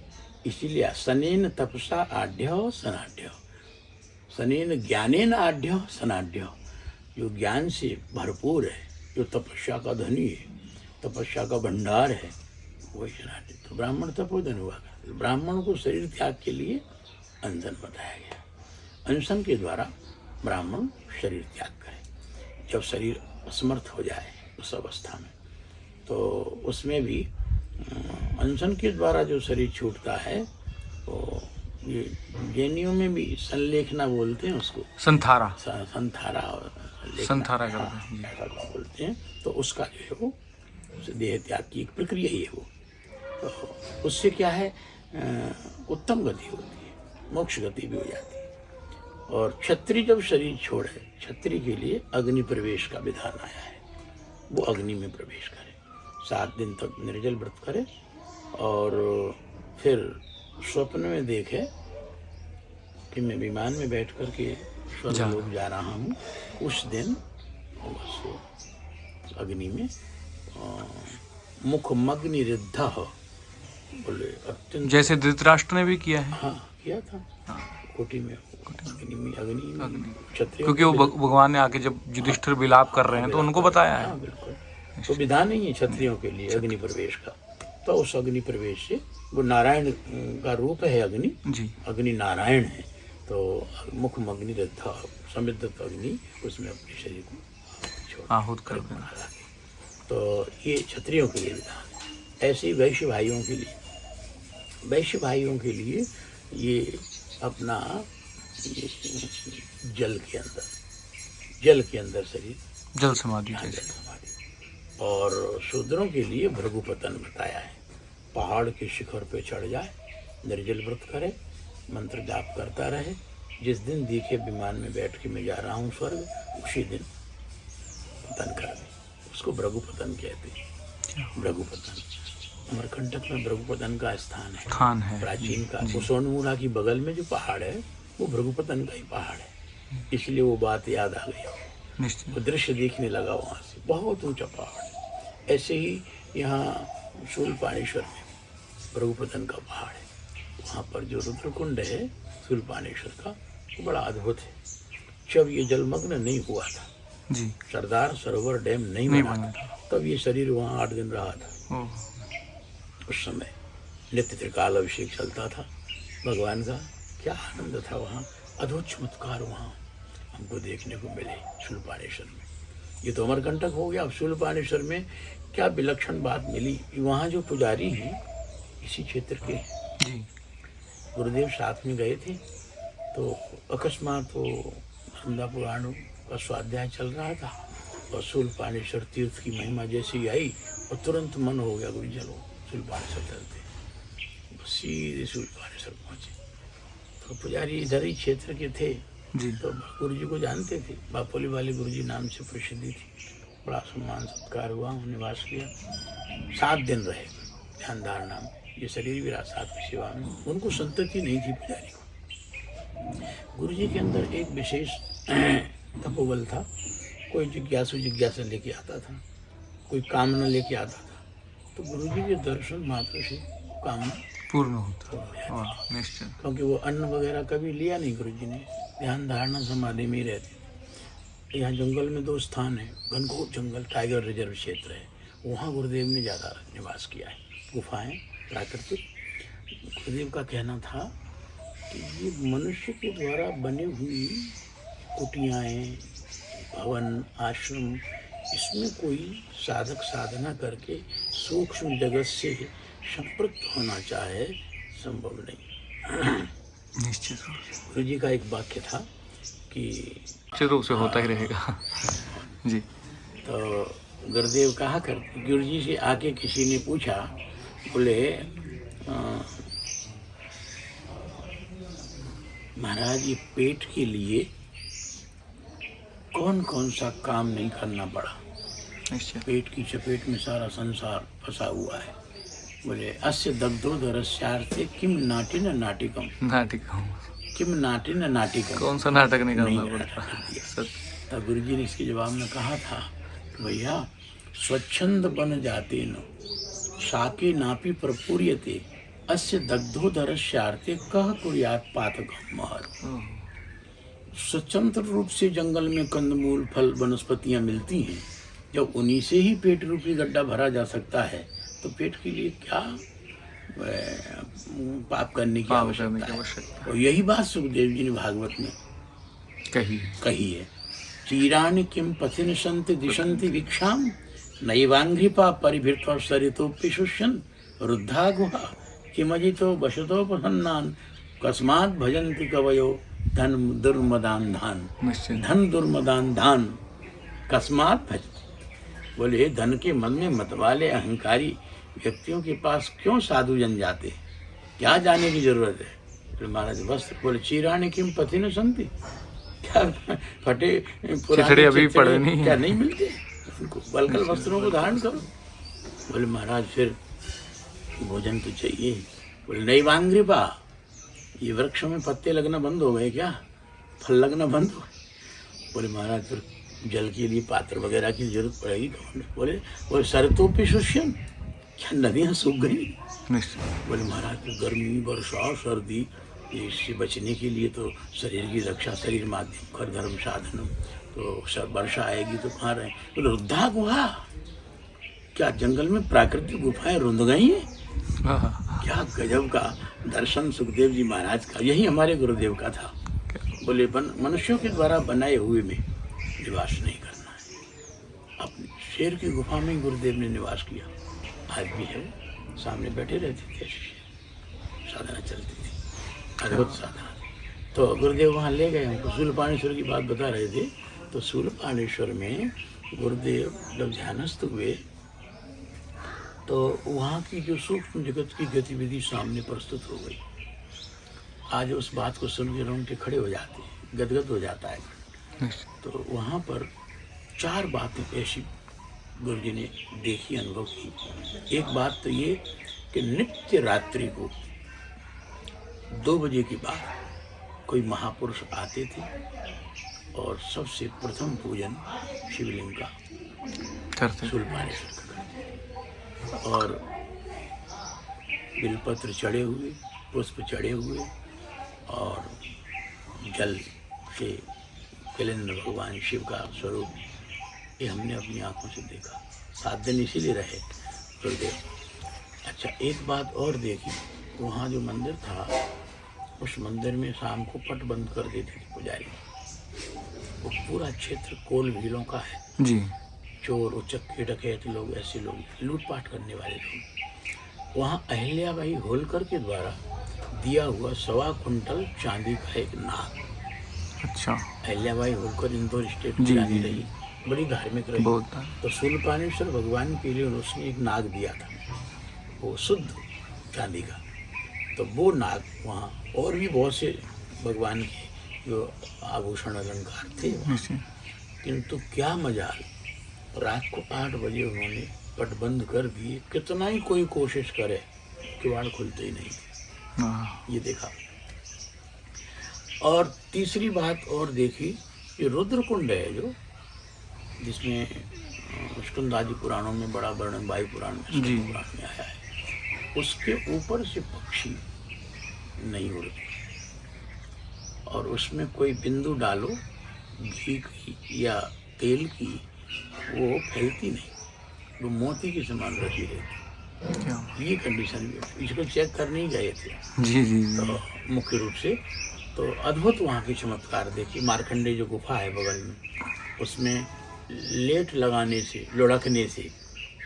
Speaker 1: इसीलिए सनेन तपसा आढ़्य सनाढ़, सनेन ज्ञानेन आढ़्य सनाढ़। जो ज्ञान से भरपूर है, जो तपस्या का धनी है, तपस्या का भंडार है, वही सनाढ़। तो ब्राह्मण तपोधन हुआ करते। ब्राह्मण को शरीर त्याग के लिए अनशन बताया गया। अनशन के द्वारा ब्राह्मण शरीर त्याग करे। जब शरीर असमर्थ हो जाए उस अवस्था में, तो उसमें भी अनशन के द्वारा जो शरीर छूटता है, तो ये जैनियों में भी संलेखना बोलते हैं उसको, संथारा बोलते हैं। तो उसका जो है वो देह त्याग की एक प्रक्रिया ही है वो। तो उससे क्या है, उत्तम गति होती है, मोक्ष गति भी हो जाती है। और क्षत्रिय जब शरीर छोड़े, क्षत्रिय के लिए अग्नि प्रवेश का विधान आया है। वो अग्नि में प्रवेश करे, 7 दिन तक निर्जल व्रत करे, और फिर स्वप्न में देखे कि मैं विमान में बैठ कर के स्वर्गलोक जा रहा हूँ। उस दिन बस अग्नि में मुखमग्नि रिद्धा, बोले अत्यंत,
Speaker 3: जैसे धृतराष्ट्र ने भी किया है।
Speaker 1: हाँ किया था कोटि में अग्नि क्षत्रिय,
Speaker 3: क्योंकि वो भगवान ने आके जब युधिष्ठिर विलाप कर रहे हैं तो उनको बताया है।
Speaker 1: हाँ बिल्कुल, तो विधान नहीं है क्षत्रियों के लिए अग्नि प्रवेश का। तो उस अग्नि प्रवेश से, वो नारायण का रूप है अग्नि
Speaker 3: जी,
Speaker 1: अग्नि नारायण है, तो मुखमग्नि रिद्धा, समृद्ध अग्नि, उसमें अपने शरीर को
Speaker 3: आहूत कर देना।
Speaker 1: महाराज। तो ये क्षत्रियों के लिए विधान है। ऐसे ही वैश्य भाइयों के लिए, वैश्य भाइयों के लिए ये अपना ये जल के अंदर शरीर,
Speaker 3: जल समाधि
Speaker 1: जल
Speaker 3: जैसे।
Speaker 1: समाधि। और शूद्रों के लिए भृगुपतन बताया है। पहाड़ के शिखर पे चढ़ जाए, निर्जल व्रत करे, मंत्र जाप करता रहे, जिस दिन दिखे विमान में बैठ के मैं जा रहा हूँ स्वर्ग, उसी दिन पतन कर दे, उसको भृगुपतन कहते हैं। भृगुपतन अमरकंटक में भृगुपतन का स्थान है,
Speaker 3: खान है
Speaker 1: प्राचीन का। वो सोनमूड़ा की बगल में जो पहाड़ है वो भृगुपतन का ही पहाड़ है, इसलिए वो बात याद आ गई,
Speaker 3: निश्चित।
Speaker 1: वो दृश्य देखने लगा वहाँ से, बहुत ऊंचा पहाड़ है। ऐसे ही यहाँ शूलपाणेश्वर में भृगुपतन का पहाड़ है, वहाँ पर जो रुद्रकुंड है शूलपाणेश्वर का, वो बड़ा अद्भुत है। जब ये जलमग्न नहीं हुआ था
Speaker 3: जी,
Speaker 1: सरदार सरोवर डैम नहीं बना था, तब ये शरीर वहाँ 8 दिन रहा था।
Speaker 3: ओह,
Speaker 1: उस समय नित्य त्रिकाल अभिषेक चलता था भगवान का, क्या आनंद था वहाँ, अद्भुत चमत्कार वहाँ हमको देखने को मिले शूलपाणेश्वर में। ये तो अमरकंटक हो गया, अब शूलपाणेश्वर में क्या विलक्षण बात मिली। वहाँ जो पुजारी हैं इसी क्षेत्र के
Speaker 3: जी,
Speaker 1: गुरुदेव साथ में गए थे, तो अकस्मात वो नर्मदा पुराण का स्वाध्याय चल रहा था और शूलपाणेश्वर तीर्थ की महिमा जैसी आई और तुरंत मन हो गया गुरु चलो शूलपाणेश्वर चलते, सीधे शूलपाणेश्वर पहुँचे। तो पुजारी इधर ही क्षेत्र के थे
Speaker 3: जी,
Speaker 1: तो गुरु जी को जानते थे, बापोली वाले गुरु जी नाम से प्रसिद्धि थी। बड़ा सम्मान सत्कार हुआ, निवास किया, 7 दिन रहे ध्यान धारणा में। ये शरीर भी रहा साथ की सेवा में। उनको संतति नहीं थी पुजारी को। गुरु जी के अंदर एक विशेष तपोबल था। कोई जिज्ञासा लेके आता था, कोई कामना लेके आता था, तो गुरु जी के दर्शन मात्र से कामना
Speaker 3: पूर्ण होता। वाह, निश्चित।
Speaker 1: क्योंकि वो अन्न वगैरह कभी लिया नहीं गुरु जी ने, ध्यान धारणा समाधि में ही रहते थे। यहाँ जंगल में 2 स्थान है, घनघोर जंगल टाइगर रिजर्व क्षेत्र है, वहाँ गुरुदेव ने ज़्यादा निवास किया है। गुफाएं प्राकृतिक। गुरुदेव का कहना था कि ये मनुष्य के द्वारा बनी हुई कुटियाँ, भवन, आश्रम, इसमें कोई साधक साधना करके सूक्ष्म जगत से संपृक्त होना चाहे, संभव नहीं।
Speaker 3: निश्चित
Speaker 1: गुरु जी का एक वाक्य था कि
Speaker 3: निश्चित रूप से होता ही रहेगा जी।
Speaker 1: तो गुरुदेव कहा करते, गुरु जी से आके किसी ने पूछा, बोले महाराज ये पेट के लिए कौन कौन सा काम नहीं करना पड़ा,
Speaker 3: निश्चित।
Speaker 1: पेट की चपेट में सारा संसार फंसा हुआ है। बोले अस्य दग्धोदरस्यार्थे किम नाटिन नाटिकम,
Speaker 3: नाटिका
Speaker 1: किम नाटिन नाटिकम,
Speaker 3: कौन सा नाटक नहीं करना
Speaker 1: नहीं
Speaker 3: पड़ता। सत्य।
Speaker 1: तब गुरु जी ने इसके जवाब में कहा था कि भैया स्वच्छंद बन जाते न शाके नापी प्रपूर्यते अस्य दग्धोदरस्यार्थे कह कुर्यात पातकम महर। स्वतंत्र रूप से जंगल में कंदमूल फल वनस्पतियां मिलती हैं, जब उन्हीं से ही पेट रूपी गड्ढा भरा जा सकता है, तो पेट के लिए क्या पाप करने की आवश्यकता है। और यही बात सुखदेव जी ने भागवत में कही है। चीराणि किम पथिन संति दिशंति भिक्षाम नैवांघ्रिपा परिभृत्वा सरितोपि शुष्यन् रुद्धा गुहा किमजितो वशतो प्रसन्नान् कस्मात् भजन्ति कवयो धन दुर्मदान धान, धन दुर्मदान धान कस्मात् भजति। बोले धन के मन में मतवाले अहंकारी व्यक्तियों के पास क्यों साधु जन जाते, क्या जाने की जरूरत है। तो महाराज वस्त्र, बोले चीराने किम पति न संति, क्या फटे पुराने
Speaker 3: अभी पड़े नहीं,
Speaker 1: क्या नहीं मिलते उनको, बलकल वस्त्रों को धारण करो। बोले महाराज फिर भोजन तो चाहिए। बोले नहीं वांग्रिपा, ये वृक्षों में पत्ते लगना बंद हो गए क्या, फल लगना बंद हो गए। बोले महाराज फिर जल के लिए पात्र वगैरह की जरूरत पड़ेगी। बोले वो सरतों पे शुष्यम, क्या नदियाँ सूख गई?
Speaker 3: निश्चय।
Speaker 1: बोले महाराज तो गर्मी वर्षा सर्दी इससे बचने के लिए तो शरीर की रक्षा शरीर माध्यम कर धर्म साधनम, तो सब वर्षा आएगी तो कहाँ रहे? बोले रुद्धा गुहा, क्या जंगल में प्राकृतिक गुफाएं रुंध गई हैं? क्या गजब का दर्शन सुखदेव जी महाराज का, यही हमारे गुरुदेव का था। बोले मनुष्यों के द्वारा बनाए हुए में निवास नहीं करना है। अपने शेर की गुफा में गुरुदेव ने निवास किया, आज भी है, सामने बैठे रहते थे, साधना चलती थी, अद्भुत साधना। तो गुरुदेव वहाँ ले गए हमको, शूलपाणेश्वर की बात बता रहे थे। तो शूलपाणेश्वर में गुरुदेव जब ध्यानस्थ हुए तो वहाँ की जो सूक्ष्म जगत की गतिविधि सामने प्रस्तुत हो गई। आज उस बात को सुन के रोंगटे खड़े हो जाते हैं, गदगद हो जाता है। तो वहाँ पर 4 बातें ऐसी गुरु जी ने देखी, अनुभव की। एक बात तो ये कि नित्य रात्रि को 2 बजे के बाद कोई महापुरुष आते थे और सबसे प्रथम पूजन शिवलिंग का
Speaker 3: करते
Speaker 1: शूलपाणेश्वर का करते और बिलपत्र चढ़े हुए, पुष्प चढ़े हुए और जल से कलेन्द्र भगवान शिव का स्वरूप, ये हमने अपनी आंखों से देखा। 7 दिन इसीलिए रहे गुरुदेव। अच्छा, एक बात और देखी, वहाँ जो मंदिर था उस मंदिर में शाम को पट बंद कर देते थे पुजारी। वो पूरा क्षेत्र कोल भीलों का है
Speaker 3: जी।
Speaker 1: चोर उचक्के डकैत लोग, ऐसे लोग लूटपाट करने वाले लोग। वहाँ अहिल्याबाई होलकर के द्वारा दिया हुआ 1.25 कुंटल चांदी का एक नाग।
Speaker 3: अच्छा।
Speaker 1: अहिल्याबाई होलकर इंदौर स्टेट
Speaker 3: जी,
Speaker 1: की रानी
Speaker 3: जी।
Speaker 1: रही, बड़ी धार्मिक रही।
Speaker 3: बहुत।
Speaker 1: तो शूलपाणेश्वर भगवान के लिए उसने एक नाग दिया था, वो शुद्ध चांदी का। तो वो नाग वहाँ, और भी बहुत से भगवान के जो आभूषण अलंकार थे वहाँ। किंतु क्या मजाल, रात को 8 बजे उन्होंने पट बंद कर दिए। कितना ही कोई कोशिश करे, किवाड़ खुलते ही नहीं थे। ये देखा। और तीसरी बात और देखी, ये रुद्रकुंड है जो, जिसमें स्कंदादि पुराणों में बड़ा वर्णन, वायु पुराण में, स्कंद पुराण में आया है। उसके ऊपर से पक्षी नहीं उड़ते और उसमें कोई बिंदु डालो घी की या तेल की, वो फैलती नहीं, वो मोती के समान रखी रहती। ये कंडीशन भी इसको चेक करने ही गए थे
Speaker 3: जी जी।
Speaker 1: तो मुख्य रूप से तो अद्भुत वहाँ की चमत्कार देखी। मार्कंडे जो गुफा है बगल में, उसमें लेट लगाने से, लुढ़कने से,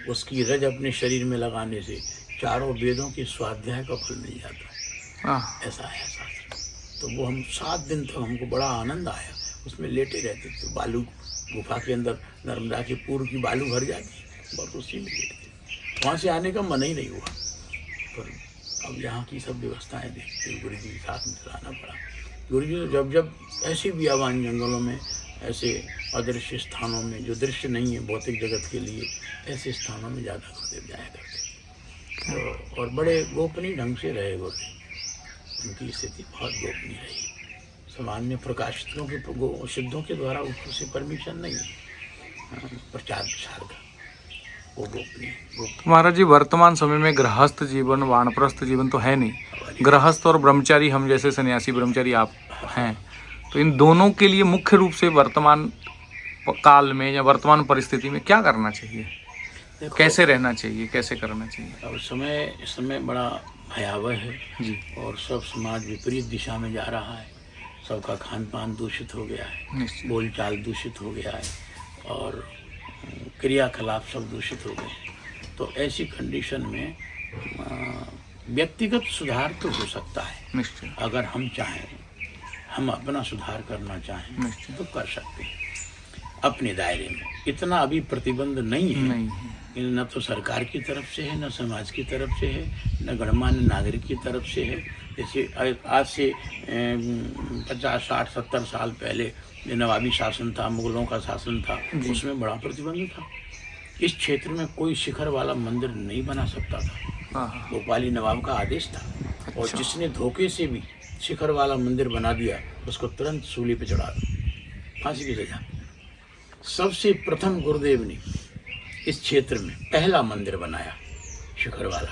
Speaker 1: उसकी रज अपने शरीर में लगाने से 4 वेदों के स्वाध्याय का फल मिल जाता है, ऐसा है शास्त्र। तो वो हम 7 दिन तक हमको बड़ा आनंद आया, उसमें लेटे रहते थे। बालू गुफा के अंदर नर्मदा के पूर्व की बालू भर जाती, बस उसी में लेटते। वहाँ से आने का मन ही नहीं हुआ, पर अब यहाँ की सब व्यवस्थाएं देखते गुरु जी के साथ में चलाना पड़ा। गुरु जी जब जब ऐसे बियाबान जंगलों में, ऐसे अदृश्य स्थानों में जो दृश्य नहीं है भौतिक जगत के लिए, ऐसे स्थानों में ज़्यादा गुरुदेव जाया करते तो, और बड़े गोपनीय ढंग से रहे गुरुदेव। उनकी स्थिति बहुत गोपनीय रही। सामान्य प्रकाशितों के सिद्धों के द्वारा ऊपर से परमिशन नहीं है प्रचार प्रसार का, वो गोपनीय।
Speaker 3: महाराज जी, वर्तमान समय में गृहस्थ जीवन, वानप्रस्थ जीवन तो है नहीं, गृहस्थ और ब्रह्मचारी, हम जैसे सन्यासी ब्रह्मचारी आप हैं, तो इन दोनों के लिए मुख्य रूप से वर्तमान काल में या वर्तमान परिस्थिति में क्या करना चाहिए, कैसे रहना चाहिए, कैसे करना चाहिए?
Speaker 1: अब समय बड़ा भयावह है
Speaker 3: जी,
Speaker 1: और सब समाज विपरीत दिशा में जा रहा है। सबका खान पान दूषित हो गया है, बोलचाल दूषित हो गया है और क्रियाकलाप सब दूषित हो गए हैं। तो ऐसी कंडीशन में व्यक्तिगत सुधार तो हो सकता है, अगर हम चाहें, हम अपना सुधार करना चाहें तो कर सकते हैं अपने दायरे में। इतना अभी प्रतिबंध नहीं है, न तो सरकार की तरफ से है, न समाज की तरफ से है, न गणमान्य नागरिक की तरफ से है। जैसे आज से 50, 60, 70 साल पहले जो नवाबी शासन था, मुगलों का शासन था, उसमें बड़ा प्रतिबंध था। इस क्षेत्र में कोई शिखर वाला मंदिर नहीं बना सकता था, भोपाली नवाब का आदेश था। और जिसने धोखे से भी शिखर वाला मंदिर बना दिया, उसको तुरंत सूली पे चढ़ा दो, फांसी की सजा। सबसे प्रथम गुरुदेव ने इस क्षेत्र में पहला मंदिर बनाया, शिखर वाला।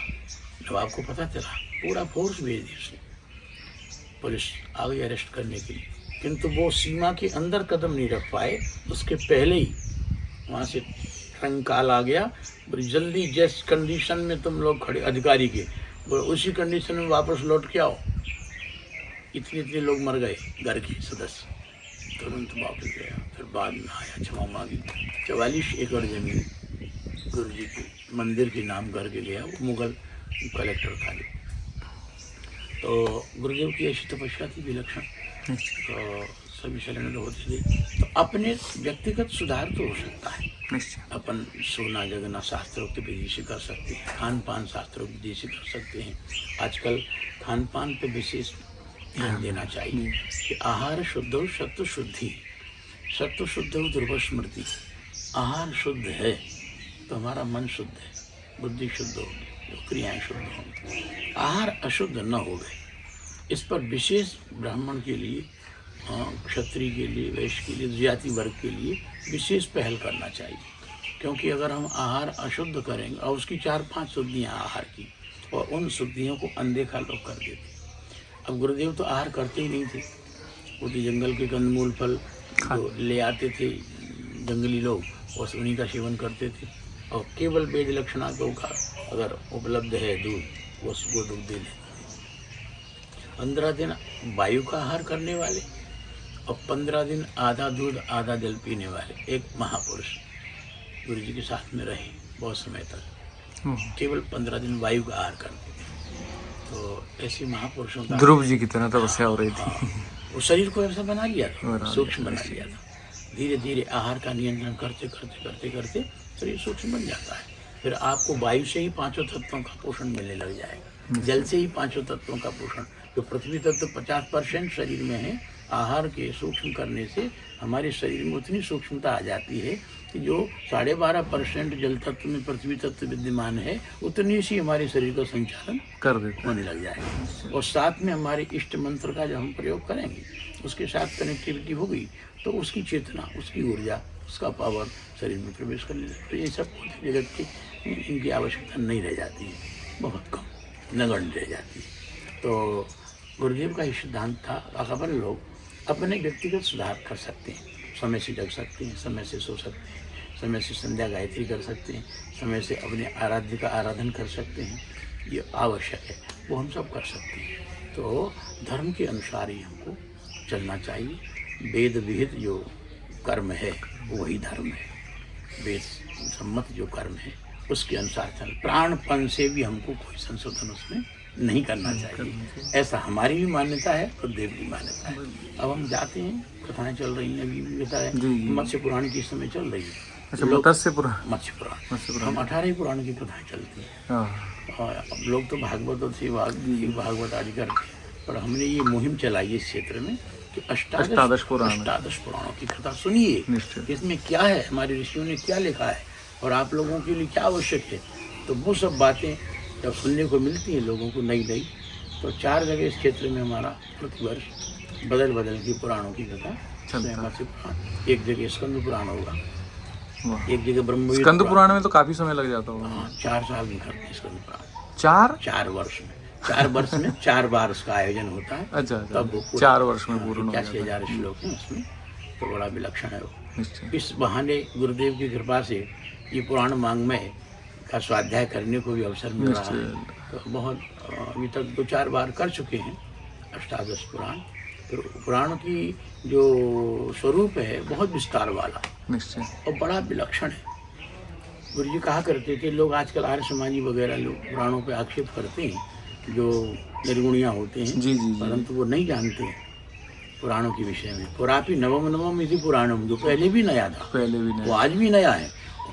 Speaker 1: जब आपको पता चला, पूरा फोर्स भेज दी उसने, पुलिस आ गई अरेस्ट करने के लिए, किंतु वो सीमा के अंदर कदम नहीं रख पाए। उसके पहले ही वहाँ से कॉल आ गया, बोले जल्दी जिस कंडीशन में तुम लोग खड़े अधिकारी के, बोले उसी कंडीशन में वापस लौट के आओ। इतने लोग मर गए घर के सदस्य, तुरंत वापस गया। फिर बाद में आया, क्षमा मांगी। 44 एकड़ जमीन गुरु जी के मंदिर के नाम करके गया, वो मुगल कलेक्टर था। तो गुरुदेव की ऐसी तपस्या थी विलक्षण, तो सभी शरण होते थे। तो अपने व्यक्तिगत सुधार तो हो सकता है, अपन सोना जगना शास्त्रोक्त विधि से कर सकते हैं, खान पान शास्त्रोक्त विधि से कर सकते हैं। आजकल खान पान पर विशेष ध्यान देना चाहिए कि आहार शुद्ध हो, सत्व शुद्धि, सत्व शुद्ध हो ध्रुव स्मृति। आहार शुद्ध है तो हमारा मन शुद्ध है, बुद्धि शुद्ध होगी, क्रियाएं शुद्ध होंगी। आहार अशुद्ध न हो गए, इस पर विशेष ब्राह्मण के लिए, क्षत्रिय के लिए, वैश्य के लिए, जाति वर्ग के लिए विशेष पहल करना चाहिए। क्योंकि अगर हम आहार अशुद्ध करेंगे और उसकी 4-5 शुद्धियाँ आहार की, और उन शुद्धियों को अनदेखा लोग कर देते। अब गुरुदेव तो आहार करते ही नहीं थे, वो तो जंगल के कंदमूल फल जो ले आते थे जंगली लोग, बस उन्हीं का सेवन करते थे। और केवल वेद लक्षणा गौ का अगर उपलब्ध है दूध, उसको दूध दे लेते। 15 दिन वायु का आहार करने वाले और 15 दिन आधा दूध आधा जल पीने वाले एक महापुरुष गुरु जी के साथ में रहे बहुत समय तक। केवल 15 दिन वायु का आहार करते थे। तो ऐसे महापुरुषों का
Speaker 3: ध्रुव जी की तरह तपस्या हो रही थी।
Speaker 1: वो शरीर को ऐसा बना लिया था, सूक्ष्म बना लिया था। धीरे धीरे आहार का नियंत्रण करते करते करते करते शरीर सूक्ष्म बन जाता है। फिर आपको वायु से ही 5 तत्वों का पोषण मिलने लग जाएगा, जल से ही 5 तत्वों का पोषण। जो पृथ्वी तत्व 50% शरीर में है, आहार के सूक्ष्म करने से हमारे शरीर में उतनी सूक्ष्मता आ जाती है कि जो 12.5% जल तत्व में पृथ्वी तत्व विद्यमान है, उतनी सी हमारे शरीर का संचालन
Speaker 3: कर देते
Speaker 1: होने लग जाएगा। और साथ में हमारे इष्ट मंत्र का जब हम प्रयोग करेंगे, उसके साथ कनेक्टिविटी होगी, तो उसकी चेतना, उसकी ऊर्जा, उसका पावर शरीर में प्रवेश करने लगेगा। तो ये सब जगत की इनकी आवश्यकता नहीं रह जाती है, बहुत कम नगण्य रह जाती है। तो गुरुदेव का ही सिद्धांत था, अपन लोग अपने व्यक्तिगत सुधार कर सकते हैं, समय से जग सकते हैं, समय से सो सकते हैं, समय से संध्या गायत्री कर सकते हैं, समय से अपने आराध्य का आराधन कर सकते हैं। ये आवश्यक है, वो हम सब कर सकते हैं। तो धर्म के अनुसार ही हमको चलना चाहिए। वेद विहित जो कर्म है वही धर्म है, वेद सम्मत जो कर्म है उसके अनुसार चल। प्राणपन से भी हमको कोई संशोधन उसमें नहीं करना चाहिए, ऐसा हमारी भी मान्यता है और देव की मान्यता है। अब हम जाते हैं, कथाएं चल रही हैं, अभी भी बताया मत्स्य पुराण की समय चल रही है।
Speaker 3: अच्छा, मत्स्य पुराण,
Speaker 1: मत्स्य पुराण हम 18 पुराण की कथाएं चलती हैं। और अब लोग तो भागवत और भागवत आदि करते हैं, पर हमने ये मुहिम चलाई है इस क्षेत्र में कि अष्टादश पुराणों की कथा सुनिए, इसमें क्या है, हमारे ऋषियों ने क्या लिखा है और आप लोगों के लिए क्या आवश्यक है। तो वो सब बातें जब सुनने को मिलती हैं लोगों को नई नई, तो 4 जगह इस क्षेत्र में हमारा प्रतिवर्ष बदल की पुराणों की कथा मत्स्य पुराण, एक जगह स्कंद पुराण होगा, एक जगह ब्रह्म
Speaker 3: स्कंद पुराण में तो काफी समय लग जाता होगा।
Speaker 1: 4 साल में करते हैं स्कंद पुराण,
Speaker 3: 4
Speaker 1: वर्ष में 4 बार उसका आयोजन होता है।
Speaker 3: अच्छा,
Speaker 1: तब
Speaker 3: 4 वर्ष में पूर्ण
Speaker 1: 80,000 श्लोक हैं उसमें, तो बड़ा विलक्षण है वो। इस बहाने गुरुदेव की कृपा से ये पुराण मांगमय का स्वाध्याय करने को भी अवसर मिल रहा है। तो बहुत अभी तक 2-4 बार कर चुके हैं अष्टादश पुराण। तो पुराण की जो स्वरूप है बहुत विस्तार वाला और बड़ा विलक्षण है। गुरु जी कहा करते थे, लोग आजकल आर्य समाजी वगैरह लोग पुराणों पे आक्षेप करते हैं जो निर्गुणिया होते हैं, परंतु वो नहीं जानते हैं पुराणों के विषय में। पुरापि नवम इति पुराणम, जो पहले भी नया था, वो आज भी नया है,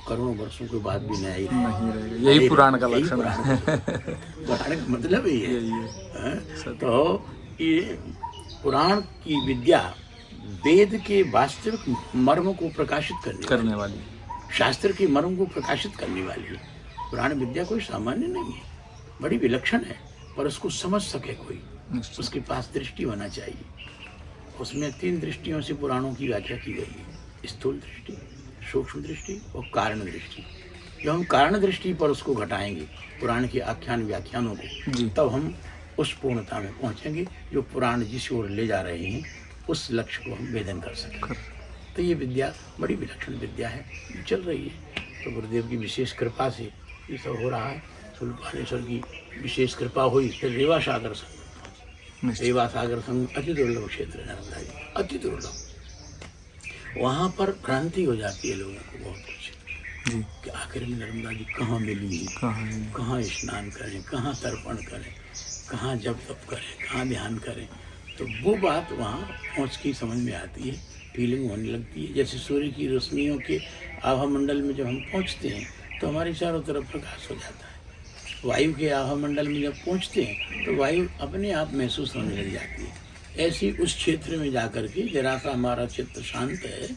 Speaker 1: करोड़ों वर्षों के बाद भी नया ही रहेगा।
Speaker 3: यही पुराण का लक्षण है।
Speaker 1: पुराण का मतलब यही है। तो ये पुराण की विद्या वेद के वास्तविक मर्म को प्रकाशित करने वाली, शास्त्र के मर्म को प्रकाशित करने वाली है। पुराण विद्या कोई सामान्य नहीं है, बड़ी विलक्षण है, पर उसको समझ सके कोई, उसके पास दृष्टि होना चाहिए। उसमें 3 दृष्टियों से पुराणों की व्याख्या की गई है। स्थूल दृष्टि, सूक्ष्म दृष्टि और कारण दृष्टि। जब हम कारण दृष्टि पर उसको घटाएंगे पुराण के आख्यान व्याख्यानों को, तब हम उस पूर्णता में पहुंचेंगे जो पुराण जिस ओर ले जा रहे हैं उस लक्ष्य को हम वेदन कर सकें। तो ये विद्या बड़ी विलक्षण विद्या है, चल रही है। तो गुरुदेव की विशेष कृपा से ये सब हो रहा है। शूलपाणेश्वर की विशेष कृपा हुई, फिर रेवा सागर संघ, रेवा सागर संघ अति दुर्लभ क्षेत्र है नर्मदा जी, अति दुर्लभ। वहाँ पर भ्रांति हो जाती है लोगों को बहुत कुछ कि आखिर में नर्मदा जी कहाँ मिली, कहाँ स्नान करें, कहाँ तर्पण करें, कहाँ जप तप करें, कहाँ ध्यान करें। तो वो बात वहाँ पहुँच की समझ में आती है, फीलिंग होने लगती है। जैसे सूर्य की रोशनियों के आभा मंडल में जब हम पहुँचते हैं तो हमारे चारों तरफ प्रकाश हो जाता है। वायु के आभा मंडल में जब पहुँचते हैं तो वायु अपने आप महसूस होने लग जाती है। ऐसे उस क्षेत्र में जाकर के जरा सा हमारा चित्त शांत है,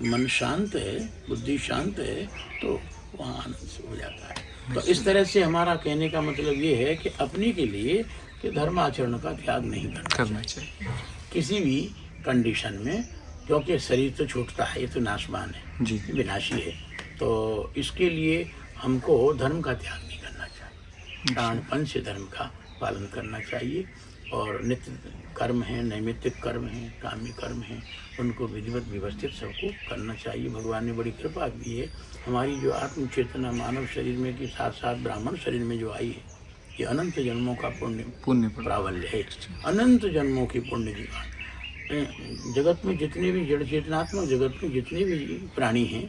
Speaker 1: मन शांत है, बुद्धि शांत है, तो वहाँ आनंद से हो जाता है। तो इस तरह से हमारा कहने का मतलब ये है कि अपने के लिए कि धर्म आचरण का त्याग नहीं करना चाहिए किसी भी कंडीशन में, क्योंकि शरीर तो छूटता है, ये तो नाशवान है जी, विनाशी है। तो इसके लिए हमको धर्म का त्याग नहीं करना चाहिए, प्राणपन से धर्म का पालन करना चाहिए। और नित्य कर्म हैं, नैमित्तिक कर्म हैं, काम्य कर्म हैं, उनको विधिवत व्यवस्थित सबको करना चाहिए। भगवान ने बड़ी कृपा की है। हमारी जो आत्म चेतना मानव शरीर में के साथ साथ ब्राह्मण शरीर में जो आई है, ये अनंत जन्मों का पुण्य प्राबल्य है, अनंत जन्मों की पुण्य जीवन। जगत में जितने भी जड़ चेतनात्मक जगत में जितने भी प्राणी हैं,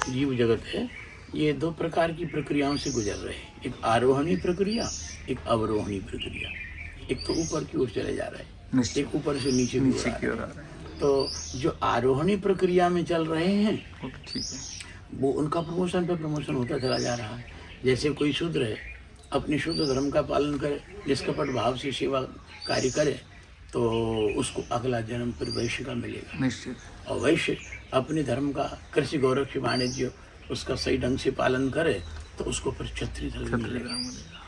Speaker 1: जीव जगत है, ये दो प्रकार की प्रक्रियाओं से गुजर रहे हैं। एक आरोहणी प्रक्रिया, एक अवरोहणी प्रक्रिया। एक तो ऊपर की ओर चले जा रहा है, एक ऊपर से नीचे की ओर आ रहा है। तो जो आरोहणी प्रक्रिया में चल रहे हैं वो उनका प्रमोशन पे प्रमोशन होता चला जा रहा है। जैसे कोई शूद्र है, अपने शुद्ध धर्म का पालन करे, निष्कपट भाव से सेवा कार्य करे, तो उसको अगला जन्म फिर वैश्य का मिलेगा निश्चित। और वैश्य अपने धर्म का कृषि गौरक्ष वाणिज्य उसका सही ढंग से पालन करे तो उसको फिर क्षत्रिय धर्म मिलेगा।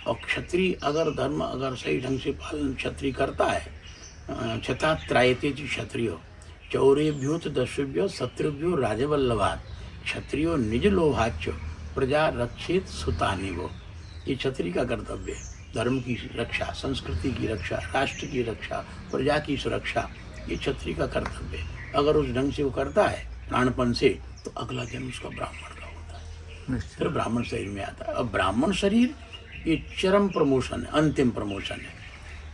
Speaker 1: और क्षत्रिय अगर धर्म अगर सही ढंग से पालन क्षत्रिय करता है, क्षतात्रायते क्षत्रियो चौरेभ्यो दस्युभ्यो शत्रुभ्यो राजवल्लभात् क्षत्रियो निज लोभाच्य प्रजा रक्षित सुतानिवो। ये क्षत्रिय का कर्तव्य है, धर्म की रक्षा, संस्कृति की रक्षा, राष्ट्र की रक्षा, प्रजा की सुरक्षा, ये क्षत्रिय का कर्तव्य है। अगर उस ढंग से वो करता है प्राणपन से, तो अगला जन्म उसका ब्राह्मण का होता है, फिर ब्राह्मण शरीर में आता है। अब ब्राह्मण शरीर ये चरम प्रमोशन है, अंतिम प्रमोशन है।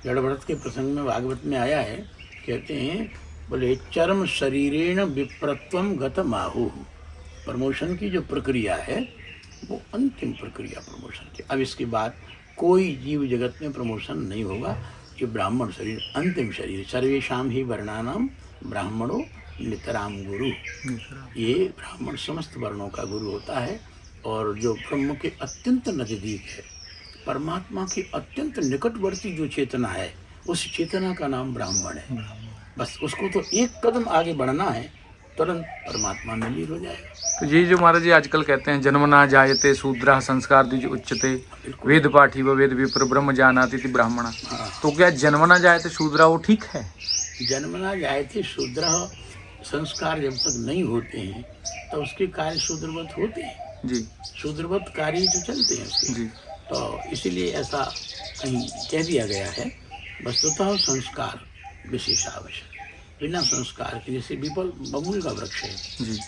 Speaker 1: जड़भरत के प्रसंग में भागवत में आया है, कहते हैं बोले चरम शरीरेण विप्रत्वम गतमाहु। प्रमोशन की जो प्रक्रिया है वो अंतिम प्रक्रिया प्रमोशन की। अब इसके बाद कोई जीव जगत में प्रमोशन नहीं होगा। ये ब्राह्मण शरीर अंतिम शरीर, सर्वेशाम ही वर्णानाम ब्राह्मणों नितराम गुरु। ये ब्राह्मण समस्त वर्णों का गुरु होता है और जो ब्रह्म के अत्यंत नजदीक है, परमात्मा के अत्यंत निकटवर्ती जो चेतना है, उस चेतना का नाम ब्राह्मण है। बस उसको तो एक कदम आगे बढ़ना है, तुरंत परमात्मा में लीन हो जाएगा।
Speaker 3: तो ये जो महाराज जी आजकल कहते हैं जन्मना जायते शूद्रः संस्कार द्विज उच्यते वेद पाठी व वेद विप्र ब्रह्म जानाति इति ब्राह्मणः। तो क्या जन्मना जायते शूद्रः वो ठीक है?
Speaker 1: जन्मना जायते शूद्रः संस्कार जब तक नहीं होते हैं तो उसके कार्य शूद्रवत होते हैं जी, शूद्रवत कार्य जो चलते हैं उसके जी। तो इसीलिए ऐसा कहीं कह दिया गया है। वस्तुतः संस्कार विशेष आवश्यक, बिना संस्कार के जैसे विपल बबूल का वृक्ष है जी,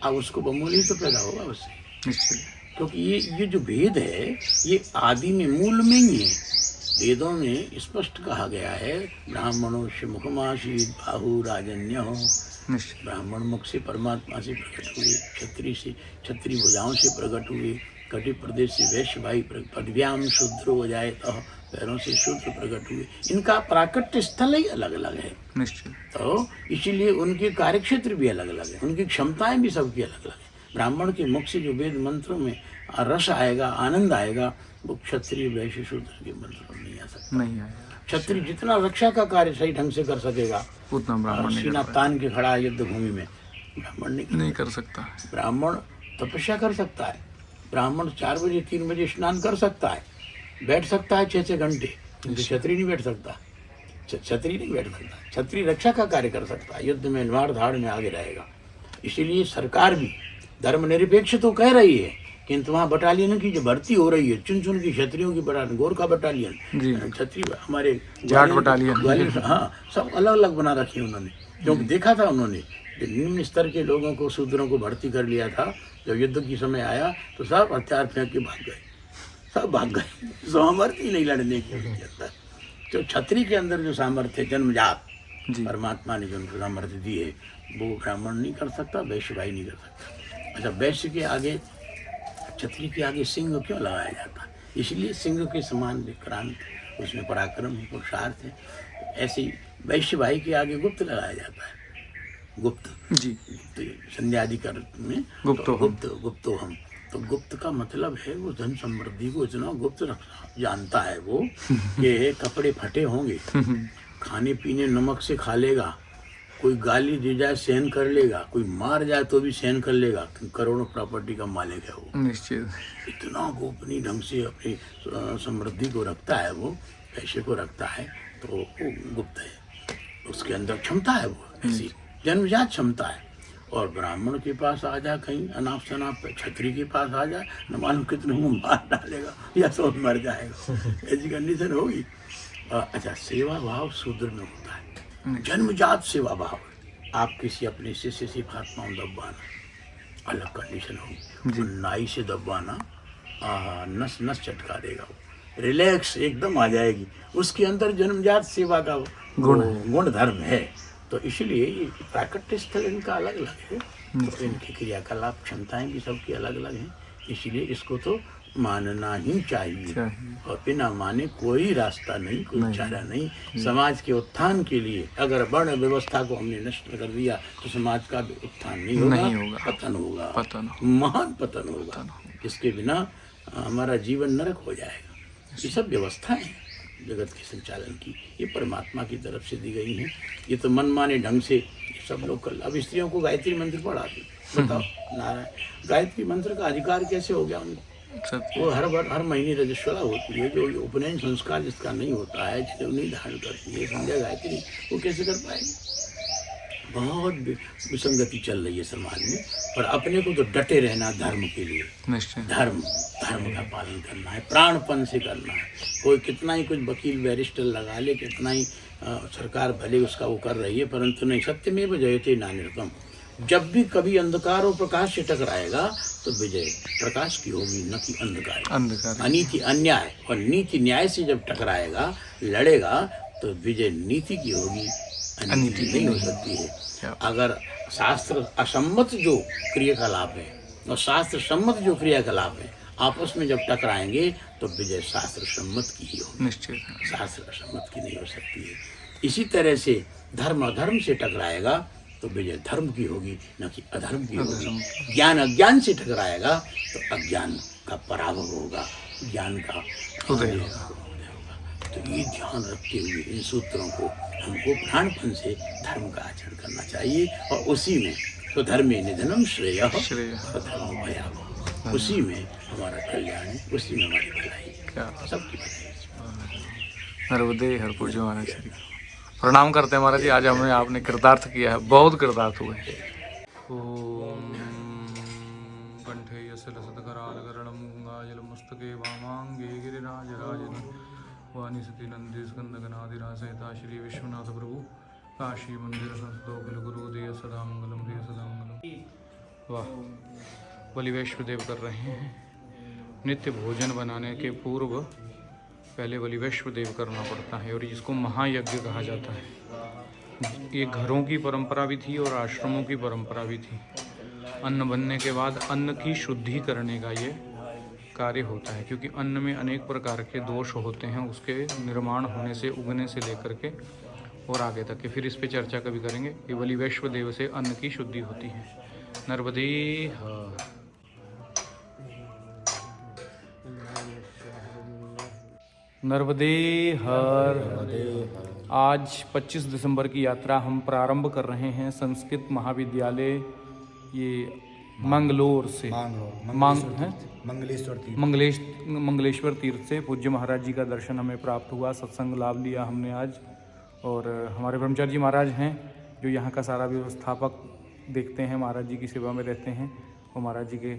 Speaker 1: अब उसको बबूल ही तो पैदा होगा उससे, क्योंकि ये जो भेद है ये आदि में मूल में ही है। वेदों में स्पष्ट कहा गया है ब्राह्मणों से मुखमासीत बाहु राजन्य। ब्राह्मण मुख से परमात्मा से प्रकट हुए, क्षत्रिय से क्षत्रिय भुजाओं से प्रकट हुए, कटि प्रदेश से वैश्य भाई पदव्याम शूद्र हो जाए तो पैरों से शूद्र प्रकट हुए। इनका प्राकट्य स्थल ही अलग अलग है निश्चित, तो इसीलिए उनके कार्यक्षेत्र भी अलग अलग है, उनकी क्षमताएं भी सबकी अलग अलग है। ब्राह्मण के मुख से जो वेद मंत्रों में रस आएगा, आनंद आएगा, वो क्षत्रिय वैश्य शूद्र के मंत्रों में नहीं आ सकता, नहीं आएगा। क्षत्रिय जितना रक्षा का कार्य सही ढंग से कर सकेगा उतना ब्राह्मण सीना तान के खड़ा है युद्ध भूमि में, ब्राह्मण नहीं कर सकता। ब्राह्मण तपस्या कर सकता है, ब्राह्मण 4 बजे 3 बजे स्नान कर सकता है, बैठ सकता है 6-6 घंटे, किंतु क्षत्रिय नहीं बैठ सकता, क्षत्रिय नहीं बैठ सकता। क्षत्रिय रक्षा का कार्य कर सकता है, युद्ध में मार धाड़ में आगे रहेगा। इसीलिए सरकार भी धर्मनिरपेक्ष तो कह रही है, किंतु वहाँ बटालियन की जो भर्ती हो रही है, चुन चुन की क्षत्रियों की बटालियन, गोरखा बटालियन, क्षत्रिय हमारे
Speaker 3: जाट बटालियन,
Speaker 1: ग्वालियर, हाँ, सब अलग अलग बना रखी है उन्होंने। क्योंकि देखा था उन्होंने कि निम्न स्तर के लोगों को, शूद्रों को भर्ती कर लिया था। जब युद्ध की समय आया तो सब हथियार फेंक के भाग गए, सब भाग गए, सामर्थ्य ही नहीं लड़ने के अंदर। जो क्षत्रिय के अंदर जो सामर्थ्य जन्मजात परमात्मा ने जो उनको सामर्थ्य दी है, वो ब्राह्मण नहीं कर सकता, वैश्य भाई नहीं कर सकता। अच्छा, वैश्य के आगे, क्षत्रिय के आगे सिंह क्यों लगाया जाता है? इसलिए सिंह के समान विक्रांत, उसमें पराक्रम है, पुरुषार्थ है। ऐसे वैश्य भाई के आगे गुप्त लगाया जाता है। गुप्त
Speaker 3: जी,
Speaker 1: संध्याधिकार में गुप्तो हम, तो गुप्त का मतलब है वो धन समृद्धि को इतना गुप्त जानता है वो कि कपड़े फटे होंगे, खाने पीने नमक से खा लेगा, कोई गाली दी जाए सहन कर लेगा, कोई मार जाए तो भी सहन कर लेगा, करोड़ों प्रॉपर्टी का मालिक है वो।
Speaker 3: निश्चित,
Speaker 1: इतना गोपनीय ढंग से अपनी समृद्धि को रखता है वो, पैसे को रखता है, तो वो गुप्त है। उसके अंदर क्षमता है, वो ऐसी जन्मजात क्षमता है। और ब्राह्मण के पास आ जाए, कहीं अनाप शनाप क्षत्रिय के पास आ जाए, न मालूम कितने को मार डालेगा या सब मर जाएगा, ऐसी कंडीशन होगी। अच्छा, सेवा भाव शूद्र में होता है, जन्मजात सेवा भाव। आप किसी अपने शिष्य से महात्माओं दबाना अलग कंडीशन होगी, नाई से दबाना नस नस चटका देगा, वो रिलैक्स एकदम आ जाएगी, उसके अंदर जन्मजात सेवा का गुण धर्म है। तो इसलिए ये प्राकट्य स्थल इनका अलग अलग है, तो इनकी क्रियाकलाप क्षमताएं भी सबकी अलग अलग हैं, इसलिए इसको तो मानना ही चाहिए। और बिना माने कोई रास्ता नहीं, कोई चारा नहीं। समाज के उत्थान के लिए अगर वर्ण व्यवस्था को हमने नष्ट कर दिया तो समाज का भी उत्थान नहीं होगा, पतन होगा, महान पतन होगा, जिसके बिना हमारा जीवन नरक हो जाएगा। ये सब व्यवस्थाएं जगत के संचालन की, ये परमात्मा की तरफ से दी गई हैं। ये तो मनमाने ढंग से सब लोग कर, अब स्त्रियों को गायत्री मंत्र पढ़ा दी, बताओ नारायण, गायत्री मंत्र का अधिकार कैसे हो गया उनको? वो हर महीने रजस्वला होती है, जो उपनयन संस्कार जिसका नहीं होता है, जिसे नहीं धारण करती है संध्या गायत्री, वो कैसे कर पाएगी? बहुत विसंगति चल रही है समाज में। पर अपने को तो डटे रहना धर्म के लिए, धर्म का पालन करना है, प्राणपन से करना है। कोई कितना ही कुछ वकील बैरिस्टर लगा ले, कितना ही सरकार भले उसका वो कर रही है, परंतु नहीं, सत्यमेव जयते नान्यतम। जब भी कभी अंधकार और प्रकाश से टकराएगा तो विजय प्रकाश की होगी, न कि अंधकार। अनीति अन्याय और नीति न्याय से जब टकराएगा, लड़ेगा, तो विजय नीति की होगी, अनीति नहीं हो सकती है। अगर शास्त्र असम्मत जो क्रियाकलाप है और शास्त्र सम्मत जो क्रियाकलाप है आपस में जब टकराएंगे तो विजय शास्त्र सम्मत की ही होगी, निश्चित, शास्त्र असम्मत की नहीं हो सकती है। इसी तरह से धर्म अधर्म से टकराएगा तो विजय धर्म की होगी, न कि अधर्म की होगी। ज्ञान अज्ञान से टकराएगा तो अज्ञान का पराभव होगा, ज्ञान का उदय होगा। तो ये ध्यान रखते हुए इन सूत्रों को हमको प्राणपन से धर्म का आचरण करना चाहिए। और उसी में तो धर्मे निधनम श्रेय धर्म भयावह, उसी में हमारा कल्याण है, उसी में हमारी भलाई, सबकी भलाई।
Speaker 3: नर्मदे हर पूज्य महाराज श्री प्रणाम करते हैं महाराज जी। आज हमने आपने कृतार्थ किया है, बहुत कृतार्थ हुए। ओम कंठे यसलसदकरालकरणं गंगाजलमस्तके वामांगे गिरिराजराजन वाणी सती नंदी स्कंदगनादिरासहिता श्री विश्वनाथ प्रभु काशी मंदिर संस्थो गुरुदेव सदा मंगलम देव सदा मंगलम। वाह, बलि वैश्वदेव कर रहे हैं। नित्य भोजन बनाने के पूर्व पहले बलि वैश्वदेव करना पड़ता है और इसको महायज्ञ कहा जाता है। ये घरों की परंपरा भी थी और आश्रमों की परंपरा भी थी। अन्न बनने के बाद अन्न की शुद्धि करने का ये कार्य होता है, क्योंकि अन्न में अनेक प्रकार के दोष होते हैं, उसके निर्माण होने से, उगने से लेकर के और आगे तक के। फिर इस पे चर्चा कभी करेंगे। ये बलि वैश्वदेव से अन्न की शुद्धि होती है। नर्मदे नर्मदे हर। आज 25 दिसंबर की यात्रा हम प्रारंभ कर रहे हैं संस्कृत महाविद्यालय ये मंगलोर से, मंगलेश्वर तीर्थ से पूज्य महाराज जी का दर्शन हमें प्राप्त हुआ, सत्संग लाभ लिया हमने आज। और हमारे ब्रह्मचारी जी महाराज हैं जो यहाँ का सारा व्यवस्थापक देखते हैं, महाराज जी की सेवा में रहते हैं। और महाराज जी के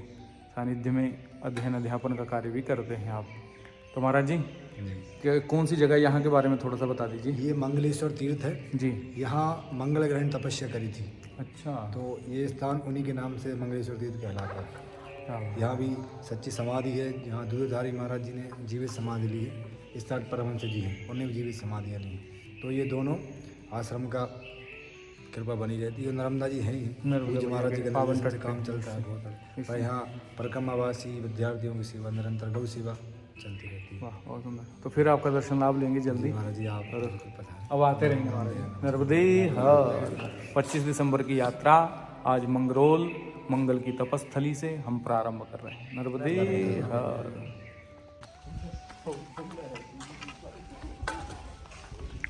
Speaker 3: सानिध्य में अध्ययन अध्यापन का कार्य भी करते हैं आप। तो महाराज जी कौन सी जगह यहाँ के बारे में थोड़ा सा बता दीजिए।
Speaker 8: ये मंगलेश्वर तीर्थ है
Speaker 3: जी।
Speaker 8: यहाँ मंगल ग्रहण तपस्या करी थी,
Speaker 3: अच्छा।
Speaker 8: तो ये स्थान उन्हीं के नाम से मंगलेश्वर तीर्थ कहलाता है। यहाँ भी सच्ची समाधि है, जहाँ दूधधारी महाराज जी ने जीवित समाधि ली है। इस तट परमहंस जी हैं, उन्हें भी जीवित समाधियाँ ली हैं। तो ये दोनों आश्रम का कृपा बनी रहती है। नर्मदा जी हैं ही, पूज्य महाराज जी के निर्देशन से काम चलता है बहुत। और यहाँ परिक्रमावासी विद्यार्थियों की सेवा निरंतर गौ सेवा चलती रहती है।
Speaker 3: वाह, बहुत सुंदर। तो फिर आपका दर्शन लाभ लेंगे जल्दी
Speaker 8: महाराज जी आप पधारें।
Speaker 3: अब आते रहेंगे महाराज जी। नर्मदे हर 25 दिसंबर की यात्रा आज मंगरोल मंगल की तपस्थली से हम प्रारंभ कर रहे हैं। नर्मदे हर।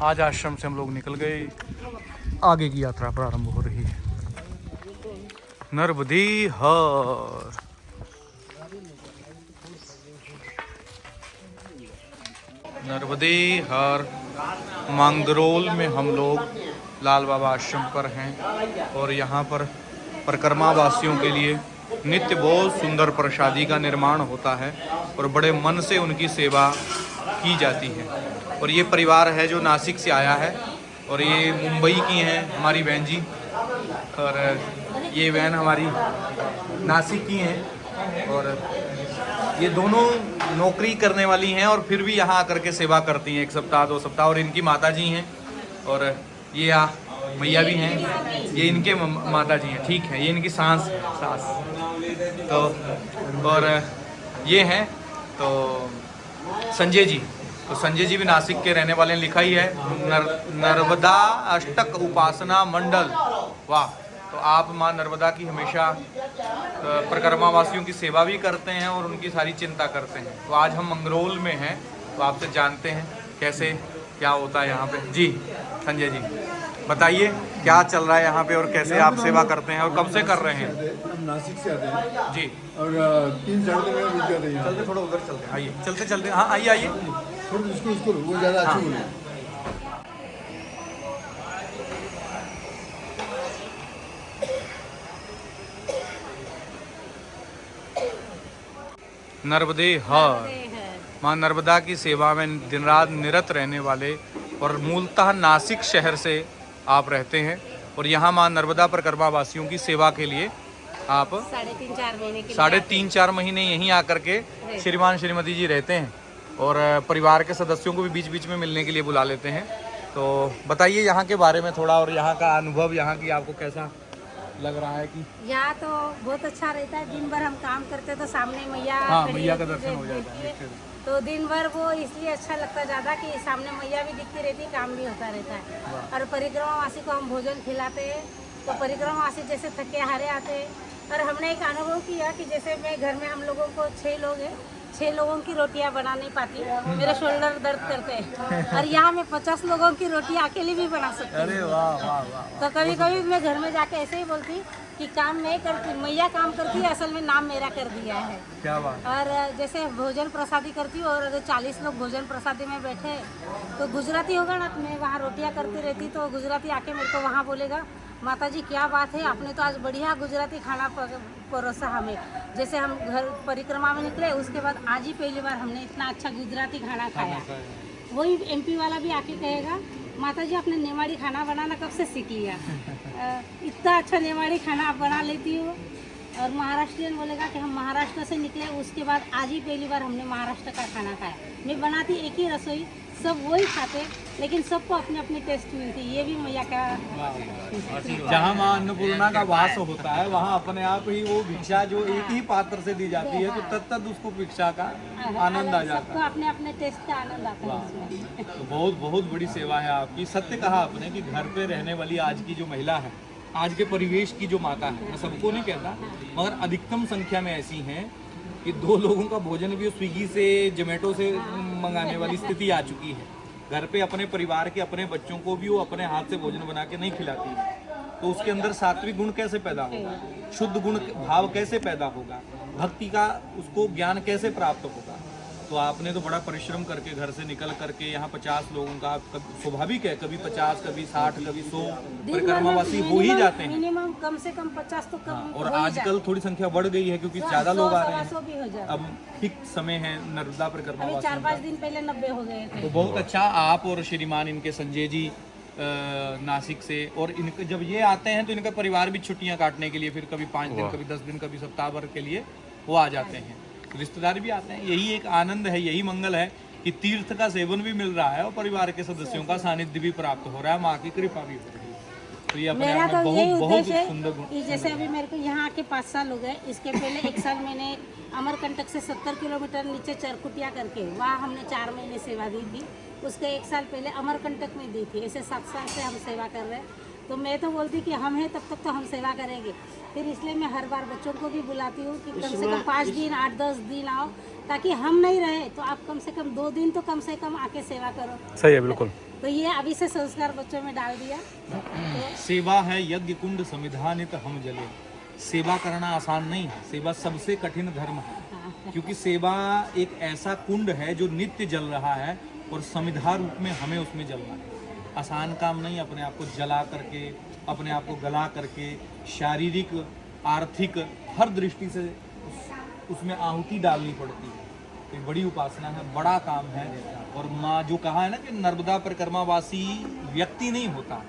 Speaker 3: आज आश्रम से हम लोग निकल गए, आगे की यात्रा प्रारंभ हो रही है। नर्मदे हर। नर्मदे हर मंगरोल में हम लोग लाल बाबा आश्रम पर हैं और यहाँ पर परिक्रमा वासियों के लिए नित्य बहुत सुंदर प्रसादी का निर्माण होता है और बड़े मन से उनकी सेवा की जाती है। और ये परिवार है जो नासिक से आया है और ये मुंबई की हैं हमारी बहन जी, और ये बहन हमारी नासिक की हैं। और ये दोनों नौकरी करने वाली हैं और फिर भी यहाँ आकर के सेवा करती हैं 1 सप्ताह 2 सप्ताह। और इनकी माता जी हैं और ये भैया भी हैं, ये इनके माता जी हैं, ठीक है, ये इनकी सास। तो और ये हैं तो संजय जी, तो संजय जी भी नासिक के रहने वाले हैं। लिखा ही है नर्मदा अष्टक उपासना मंडल। वाह। तो आप माँ नर्मदा की हमेशा परिक्रमा वासियों की सेवा भी करते हैं और उनकी सारी चिंता करते हैं। तो आज हम मंगरोल में हैं, तो आपसे जानते हैं कैसे क्या होता है यहाँ पे। जी संजय जी बताइए क्या चल रहा है यहाँ पे और कैसे आप सेवा करते हैं और कब से कर रहे हैं।
Speaker 9: हम नासिक से आते हैं
Speaker 3: जी।
Speaker 9: और 3 साल में रुक जाते हैं।
Speaker 3: चलते थोड़ा उधर चलते हैं, आइए चलते चलते। हाँ आइए आइए।
Speaker 9: थोड़ा उसको वो ज़्यादा अच्छी बोले।
Speaker 3: नर्मदे हर। माँ नर्मदा की सेवा में दिन रात निरत रहने वाले और मूलतः नासिक शहर से आप रहते हैं और यहाँ माँ नर्मदा परिक्रमा वासियों की सेवा के लिए आप
Speaker 4: 3.5-4 महीने के
Speaker 3: 3.5-4 महीने यहीं आकर के श्रीमान श्रीमती जी रहते हैं और परिवार के सदस्यों को भी बीच बीच में मिलने के लिए बुला लेते हैं। तो बताइए यहाँ के बारे में थोड़ा और यहाँ का अनुभव, यहाँ की आपको कैसा लग रहा है कि
Speaker 4: यहाँ तो बहुत अच्छा रहता है। दिन भर हम काम करते तो सामने मैया
Speaker 3: मैया का दर्शन हो जाता है,
Speaker 4: तो दिन भर वो इसलिए अच्छा लगता ज़्यादा कि सामने मैया भी दिखती रहती, काम भी होता रहता है। और परिक्रमावासी को हम भोजन खिलाते हैं, तो परिक्रमावासी जैसे थके हारे आते हैं। और हमने एक अनुभव किया कि जैसे मैं घर में हम लोगों को 6 लोग हैं, 6 लोगों की रोटियां बना नहीं पाती, मेरे शोल्डर दर्द करते हैं। और यहाँ मैं 50 लोगों की रोटियां अकेले भी बना सकती हूँ।
Speaker 3: अरे वाह वाह वाह।
Speaker 4: तो कभी कभी मैं घर में जाके ऐसे ही बोलती कि काम मैं करती, मैया काम करती है, असल में नाम मेरा कर दिया है।
Speaker 3: क्या बात।
Speaker 4: और जैसे भोजन प्रसादी करती हूँ और अगर 40 लोग भोजन प्रसादी में बैठे तो गुजराती होगा ना, तो मैं वहाँ रोटियाँ करती रहती, तो गुजराती आके मेरे को वहाँ बोलेगा, माता जी क्या बात है, आपने तो आज बढ़िया गुजराती खाना परोसा हमें। जैसे हम घर परिक्रमा में निकले उसके बाद आज ही पहली बार हमने इतना अच्छा गुजराती खाना खाया। वही MP वाला भी आके कहेगा, माता जी आपने नेवाड़ी खाना बनाना कब से सीख लिया? इतना अच्छा नेवाड़ी खाना आप बना लेती हो। और महाराष्ट्रियन बोलेगा कि हम महाराष्ट्र से निकले, उसके बाद आज ही पहली बार हमने महाराष्ट्र का खाना खाया। मैं बनाती एक ही रसोई, सब वही खाते, लेकिन सबको अपने अपने टेस्ट मिलती। ये भी मैया का।
Speaker 6: जहाँ माँ अन्नपूर्णा का वास होता है वहाँ अपने आप ही वो भिक्षा जो एक ही पात्र से दी जाती है, तो तत्त उसको भिक्षा का आनंद आ जाता है।
Speaker 4: सबको अपने अपने टेस्ट का आनंद आता है इसमें।
Speaker 6: तो बहुत बहुत बड़ी सेवा है आपकी। सत्य कहा आपने कि घर पे रहने वाली आज की जो महिला है, आज के परिवेश की जो माता है, मैं सबको नहीं कहता मगर अधिकतम संख्या में ऐसी हैं कि 2 लोगों का भोजन भी स्विगी से जोमेटो से मंगाने वाली स्थिति आ चुकी है। घर पे अपने परिवार के अपने बच्चों को भी वो अपने हाथ से भोजन बना के नहीं खिलाती है। तो उसके अंदर सात्विक गुण कैसे पैदा होगा, शुद्ध गुण भाव कैसे पैदा होगा, भक्ति का उसको ज्ञान कैसे प्राप्त होगा। तो आपने तो बड़ा परिश्रम करके घर से निकल करके यहाँ 50 लोगों का स्वाभाविक है, कभी 50, कभी 60, कभी 100 परिक्रमावासी हो ही जाते हैं।
Speaker 4: मिनिमम कम से कम 50 तो कम
Speaker 6: और
Speaker 4: हो ही
Speaker 6: आजकल थोड़ी संख्या बढ़ गई है क्योंकि ज्यादा
Speaker 4: 100,
Speaker 6: लोग आ रहे
Speaker 4: 125 भी हो
Speaker 6: हैं।
Speaker 4: जाते
Speaker 6: अब फिक्स समय है नर्मदा
Speaker 4: अभी
Speaker 6: परिक्रमावासी
Speaker 4: 4-5 दिन पहले 90 हो गए थे।
Speaker 6: तो बहुत अच्छा आप और श्रीमान इनके संजय जी नासिक से, और इनके जब ये आते हैं तो इनका परिवार भी छुट्टियां काटने के लिए फिर कभी 5 दिन, कभी 10 दिन, कभी सप्ताह भर के लिए वो आ जाते हैं, रिश्तेदार भी आते हैं। यही एक आनंद है, यही मंगल है कि तीर्थ का सेवन भी मिल रहा है और परिवार के सदस्यों का सानिध्य भी प्राप्त हो रहा है, माँ की कृपा भी हो रही है। तो ये अपने
Speaker 4: मेरा
Speaker 6: आप
Speaker 4: तो
Speaker 6: में
Speaker 4: यही
Speaker 6: बहुत बहुत
Speaker 4: उद्देश्य
Speaker 6: सुंदर
Speaker 4: है कि जैसे अभी मेरे को यहाँ आके 5 साल हो गए, इसके पहले 1 साल मैंने अमरकंटक से 70 किलोमीटर नीचे चरकुटिया करके वहाँ हमने 4 महीने सेवा दी थी। उसके 1 साल पहले अमरकंटक में दी थी। ऐसे 7 साल से हम सेवा कर रहे हैं। तो मैं तो बोलती कि हम हैं तब तक तो हम सेवा करेंगे। फिर इसलिए मैं हर बार बच्चों को भी बुलाती हूँ कि कम से कम 5 दिन 8-10 दिन आओ, ताकि हम नहीं रहे तो आप कम से कम 2 दिन तो कम से कम आके सेवा करो।
Speaker 3: सही है, बिल्कुल।
Speaker 4: तो ये अभी से संस्कार बच्चों में डाल दिया।
Speaker 6: सेवा है यज्ञ कुंड संविधानित हम जले। सेवा करना आसान नहीं है, सेवा सबसे कठिन धर्म है, क्योंकि सेवा एक ऐसा कुंड है जो नित्य जल रहा है और समिधा रूप में हमें उसमें जलना है। आसान काम नहीं, अपने आप को जला करके, अपने आप को गला करके, शारीरिक आर्थिक हर दृष्टि से उसमें आहुति डालनी पड़ती है। तो ये बड़ी उपासना है, बड़ा काम है। और माँ जो कहा है ना कि नर्मदा परिक्रमावासी व्यक्ति नहीं होता,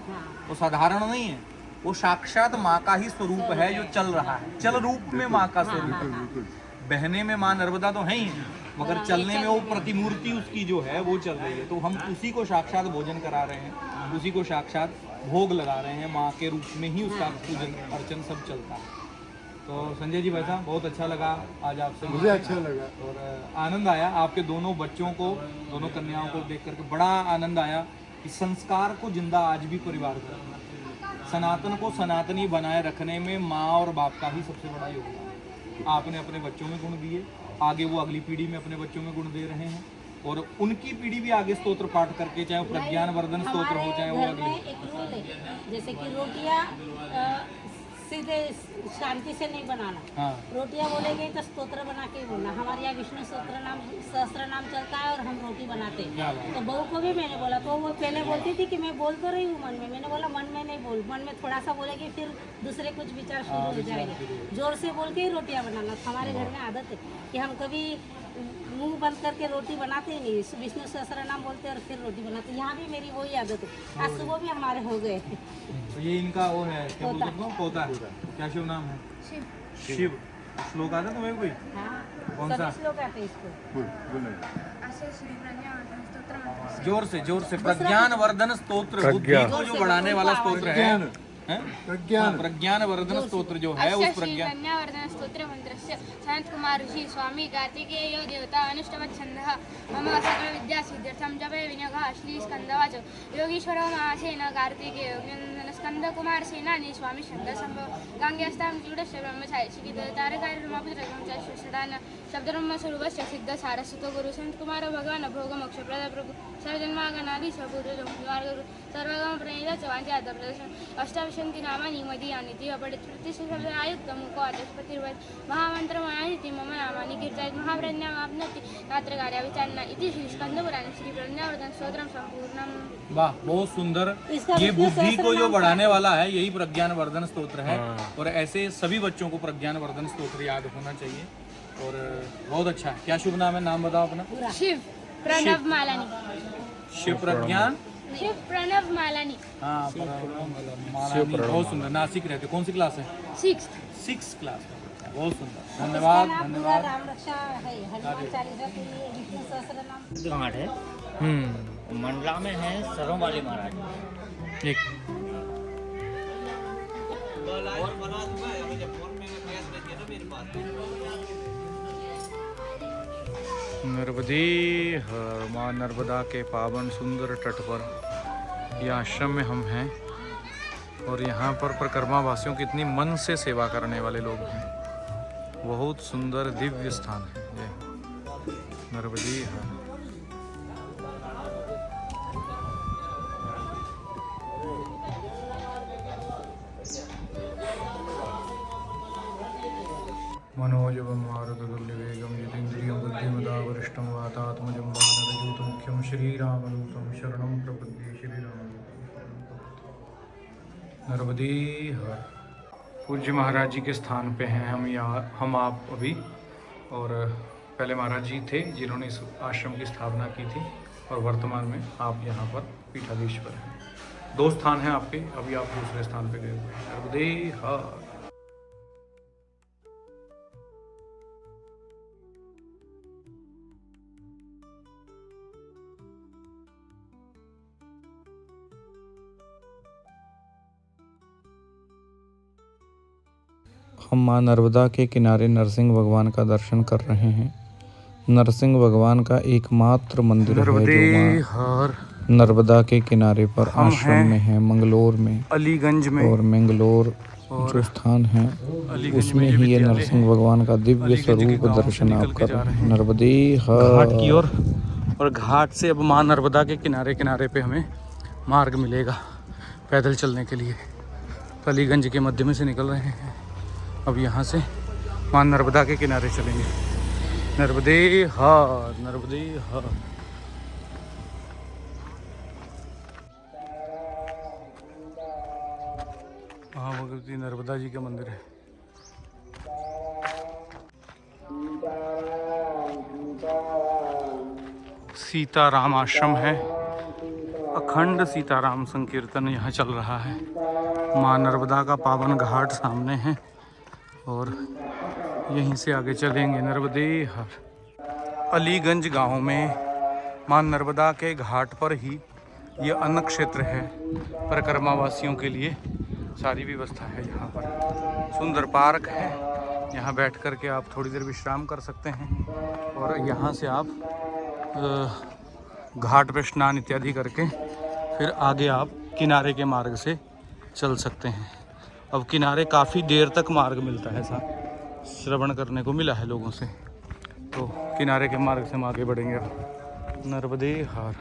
Speaker 6: वो साधारण नहीं है, वो साक्षात माँ का ही स्वरूप है जो चल रहा है, चल रूप में माँ का स्वरूप है। बहने में माँ नर्मदा तो है ही, मगर चलने में वो प्रतिमूर्ति उसकी जो है वो चल रही है। तो हम उसी को साक्षात भोजन करा रहे हैं, उसी को साक्षात भोग लगा रहे हैं, माँ के रूप में ही उसका पूजन अर्चन सब चलता है। तो संजय जी वैसा बहुत अच्छा लगा आज आपसे,
Speaker 9: मुझे अच्छा लगा
Speaker 6: और आनंद आया आपके दोनों बच्चों को, दोनों कन्याओं को देख करके बड़ा आनंद आया कि संस्कार को जिंदा आज भी परिवार कर रहा है। सनातन को सनातनी बनाए रखने में माँ और बाप का ही सबसे बड़ा योगदान है। आपने अपने बच्चों में गुण दिए, आगे वो अगली पीढ़ी में अपने बच्चों में गुण दे रहे हैं, और उनकी पीढ़ी भी आगे स्तोत्र पाठ करके, चाहे वो प्रज्ञान वर्धन स्तोत्र हो, चाहे वो अगले।
Speaker 4: एक रूल है, जैसे कि रोटियां सीधे शांति से नहीं बनाना।
Speaker 6: हाँ।
Speaker 4: रोटियां बोलेंगे तो स्तोत्र बना के बोलना। हमारे यहाँ विष्णु स्तोत्र नाम सहस्त्र नाम चलता है और हम रोटी बनाते हैं। तो बहू को भी मैंने बोला, तो वो पहले बोलती थी कि मैं बोल तो रही हूँ मन में। मैंने बोला मन में नहीं बोल, मन में थोड़ा सा बोलेगी, फिर दूसरे कुछ विचार शुरू हो जाएंगे। जोर से बोल के ही रोटियां बनाना। हमारे घर में आदत है कि हम कभी मुंह बंद करके रोटी बनाते ही नहीं, विष्णु सहस्त्र नाम बोलते और फिर रोटी बनाते। यहाँ भी मेरी वही आदत है। आज सुबह भी हमारे हो गए।
Speaker 6: तो ये इनका वो है, क्या बोलते हैं, पोता है। क्या शुभ नाम है? शिव। श्लोक आता तुम्हें कोई?
Speaker 4: हाँ,
Speaker 6: कौन सा?
Speaker 4: सभी श्लोक आते हैं इसको।
Speaker 6: जोर से प्रज्ञान वर्धन स्तोत्र, बुद्धि को जो बढ़ाने वाला स्तोत्र है, प्रज्ञान वर्धन स्तोत्र जो है उस प्रज्ञान
Speaker 10: वर्धन स्तोत्र मंत्रस्य संत कुमार ऋषि स्वामी कार्तिकेयो देवता अनुष्टमत् छन्दः मम सकल विद्या सिद्ध्यर्थं जपे विनघः श्री स्कंदवाच योगीश्वरो मासेन कार्तिकेयो स्कंद कुमार सेनानी स्वामी शंकर संभव गांग्यास्तां क्रीडस्य ब्रह्मचारी शिखित तारकारि रमापुत्र सदान शब्दब्रह्म स्वरूपस्य सिद्ध सारस्वतो गुरु संत कुमार भगवान भोग मोक्ष प्रद प्रभु सर्वजन्मागनादि सबूत मार्ग सर्वगम प्रणीत चवांचाद प्रदर्शन अष्टाविशंति नामानि मदीयानि दिव पठित प्रतिशब्दायुक्त मुखवाचस्पतिर्वत् महामंत्रमयानिति मम नामानि कीर्तयेत् महाप्रज्ञामाप्नोति नात्र कार्या विचारणा इति श्री स्कंदपुराणे श्री प्रज्ञावर्धन स्तोत्रम संपूर्णम।
Speaker 6: वाह, बहुत सुंदर। ये बुद्धि को जो बढ़ाने वाला है यही प्रज्ञान वर्धन स्तोत्र है। और ऐसे सभी बच्चों को प्रज्ञान वर्धन स्तोत्र याद होना चाहिए और बहुत अच्छा है। क्या शुभ नाम है? नाम बताओ अपना।
Speaker 10: शिव प्रणव मालानी।
Speaker 6: शिव प्रज्ञान,
Speaker 10: शिव प्रणव मालानी।
Speaker 6: हाँ, मालानी, बहुत सुंदर। नासिक रहते, कौन सी क्लास है? 6th class. बहुत सुंदर, धन्यवाद धन्यवाद।
Speaker 4: राम रक्षा है, हनुमान चालीसा के लिए विष्णु सहस्त्र नाम
Speaker 11: घाट है, मंडला में है सरोवाली महाराज।
Speaker 3: एक नर्मदे हर माँ नर्मदा के पावन सुंदर तट पर यह आश्रम में हम हैं और यहाँ पर परिक्रमा वासियों की इतनी मन से सेवा करने वाले लोग हैं। बहुत सुंदर दिव्य स्थान है ये नर्मदे हर। मनोजवम मारुततुल्यवेगं जितेन्द्रियं बुद्धिमतावरे वरिष्ठं वातात्मजं वानरयूतमुख्यं श्रीरामदूतं शरणं प्रपद्ये श्रीरामदूतं शरणं प्रपद्ये। नर्मदे हर। पूज्य महाराज जी के स्थान पे हैं हम आप अभी, और पहले महाराज जी थे जिन्होंने इस आश्रम की स्थापना की थी, और वर्तमान में आप यहाँ पर पीठाधीश्वर हैं। 2 स्थान हैं आपके, अभी आप दूसरे स्थान पे गए हुए हैं। नर्मदे हर। हम माँ नर्मदा के किनारे नरसिंह भगवान का दर्शन कर रहे हैं। नरसिंह भगवान का एकमात्र मंदिर है जो माँ नर्मदा के किनारे पर आश्रम में है, मंगलोर में, अलीगंज में। और मंगलोर जो स्थान है उसमें ही ये नरसिंह भगवान का दिव्य स्वरूप दर्शन आप कर रहे हैं। नर्मदे घाट की ओर, और घाट से अब माँ नर्मदा के किनारे किनारे पे हमें मार्ग मिलेगा पैदल चलने के लिए। अलीगंज के मध्य में से निकल रहे हैं, अब यहाँ से माँ नर्मदा के किनारे चलेंगे। नर्मदे हर, नर्मदे हर। वहाँ भगवती नर्मदा जी का मंदिर है। सीताराम आश्रम है, अखंड सीताराम संकीर्तन यहाँ चल रहा है। माँ नर्मदा का पावन घाट सामने है, और यहीं से आगे चलेंगे। नर्मदे हर। अलीगंज गांव में मां नर्मदा के घाट पर ही ये अन्न क्षेत्र है। परिक्रमा वासियों के लिए सारी व्यवस्था है। यहाँ पर सुंदर पार्क है, यहाँ बैठ कर के आप थोड़ी देर विश्राम कर सकते हैं, और यहाँ से आप घाट पर स्नान इत्यादि करके फिर आगे आप किनारे के मार्ग से चल सकते हैं। अब किनारे काफ़ी देर तक मार्ग मिलता है, ऐसा श्रवण करने को मिला है लोगों से, तो किनारे के मार्ग से हम आगे बढ़ेंगे। नर्मदे हर।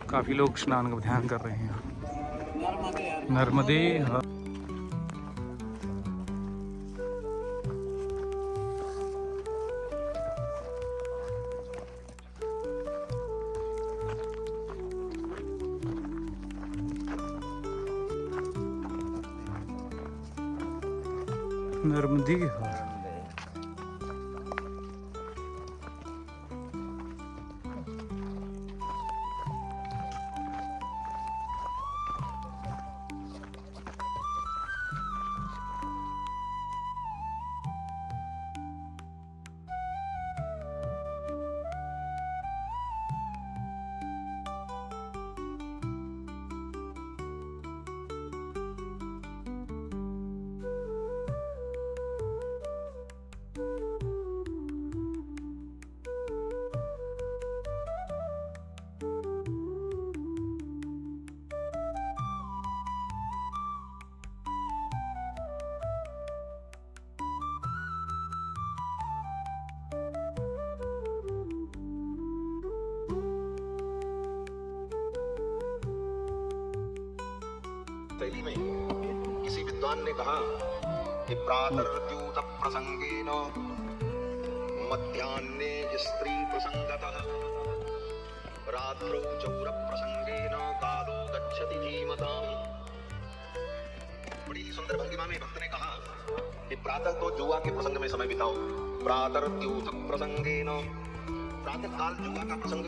Speaker 3: काफ़ी लोग स्नान का ध्यान कर रहे हैं। नर्मदे हर। नर्मदे हर।
Speaker 5: शैली में किसी विद्वान ने कहा कि प्रातर्द्यूत प्रसंगेन मध्याह्ने स्त्री प्रसंगतः रात्रौ चौर प्रसंगेन कालो गच्छति धीमताम्। बड़ी सुंदर भंगिमा में भक्त ने कहा कि प्रातः तो जुआ के प्रसंग में समय बिताओ, प्रातर्द्यूत प्रसंगेन, प्रातः काल जुआ का प्रसंग,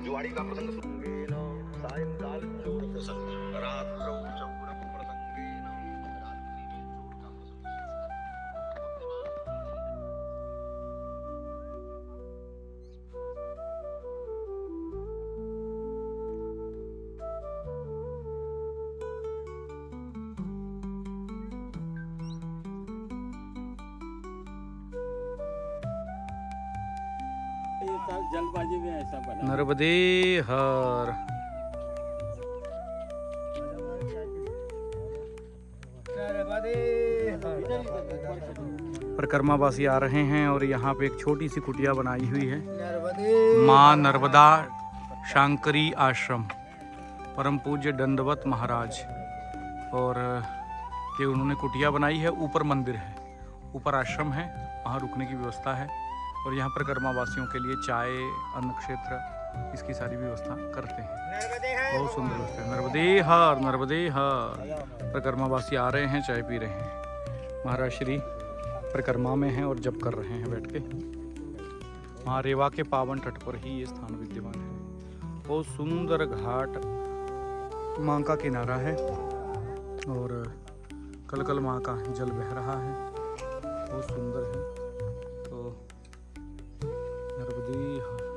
Speaker 5: जुआड़ी का प्रसंग, सायंकाल चोर प्रसंग, रात्रौ चौर प्रसंगेन, रात्रि में चोर का प्रसंग।
Speaker 2: जल्दबाजी में ऐसा बना।
Speaker 3: नर्मदे हर। परिक्रमावासी आ रहे हैं, और यहाँ पे एक छोटी सी कुटिया बनाई हुई है। माँ नर्मदा शांकरी आश्रम, परम पूज्य दंडवत महाराज, और ये उन्होंने कुटिया बनाई है। ऊपर मंदिर है, ऊपर आश्रम है, वहाँ रुकने की व्यवस्था है और यहाँ परिक्रमा वासियों के लिए चाय, अन्न क्षेत्र, इसकी सारी व्यवस्था करते हैं। बहुत सुंदर व्यवस्था है। नर्मदे हर परिक्रमा वासी आ रहे हैं, चाय पी रहे हैं। महाराज श्री परिक्रमा में हैं और जप कर रहे हैं बैठ के। वहाँ रेवा के पावन तट पर ही ये स्थान विद्यमान है। बहुत सुंदर घाट, माँ का किनारा है और कल माँ का जल बह रहा है, बहुत सुंदर है। तो नर्मदे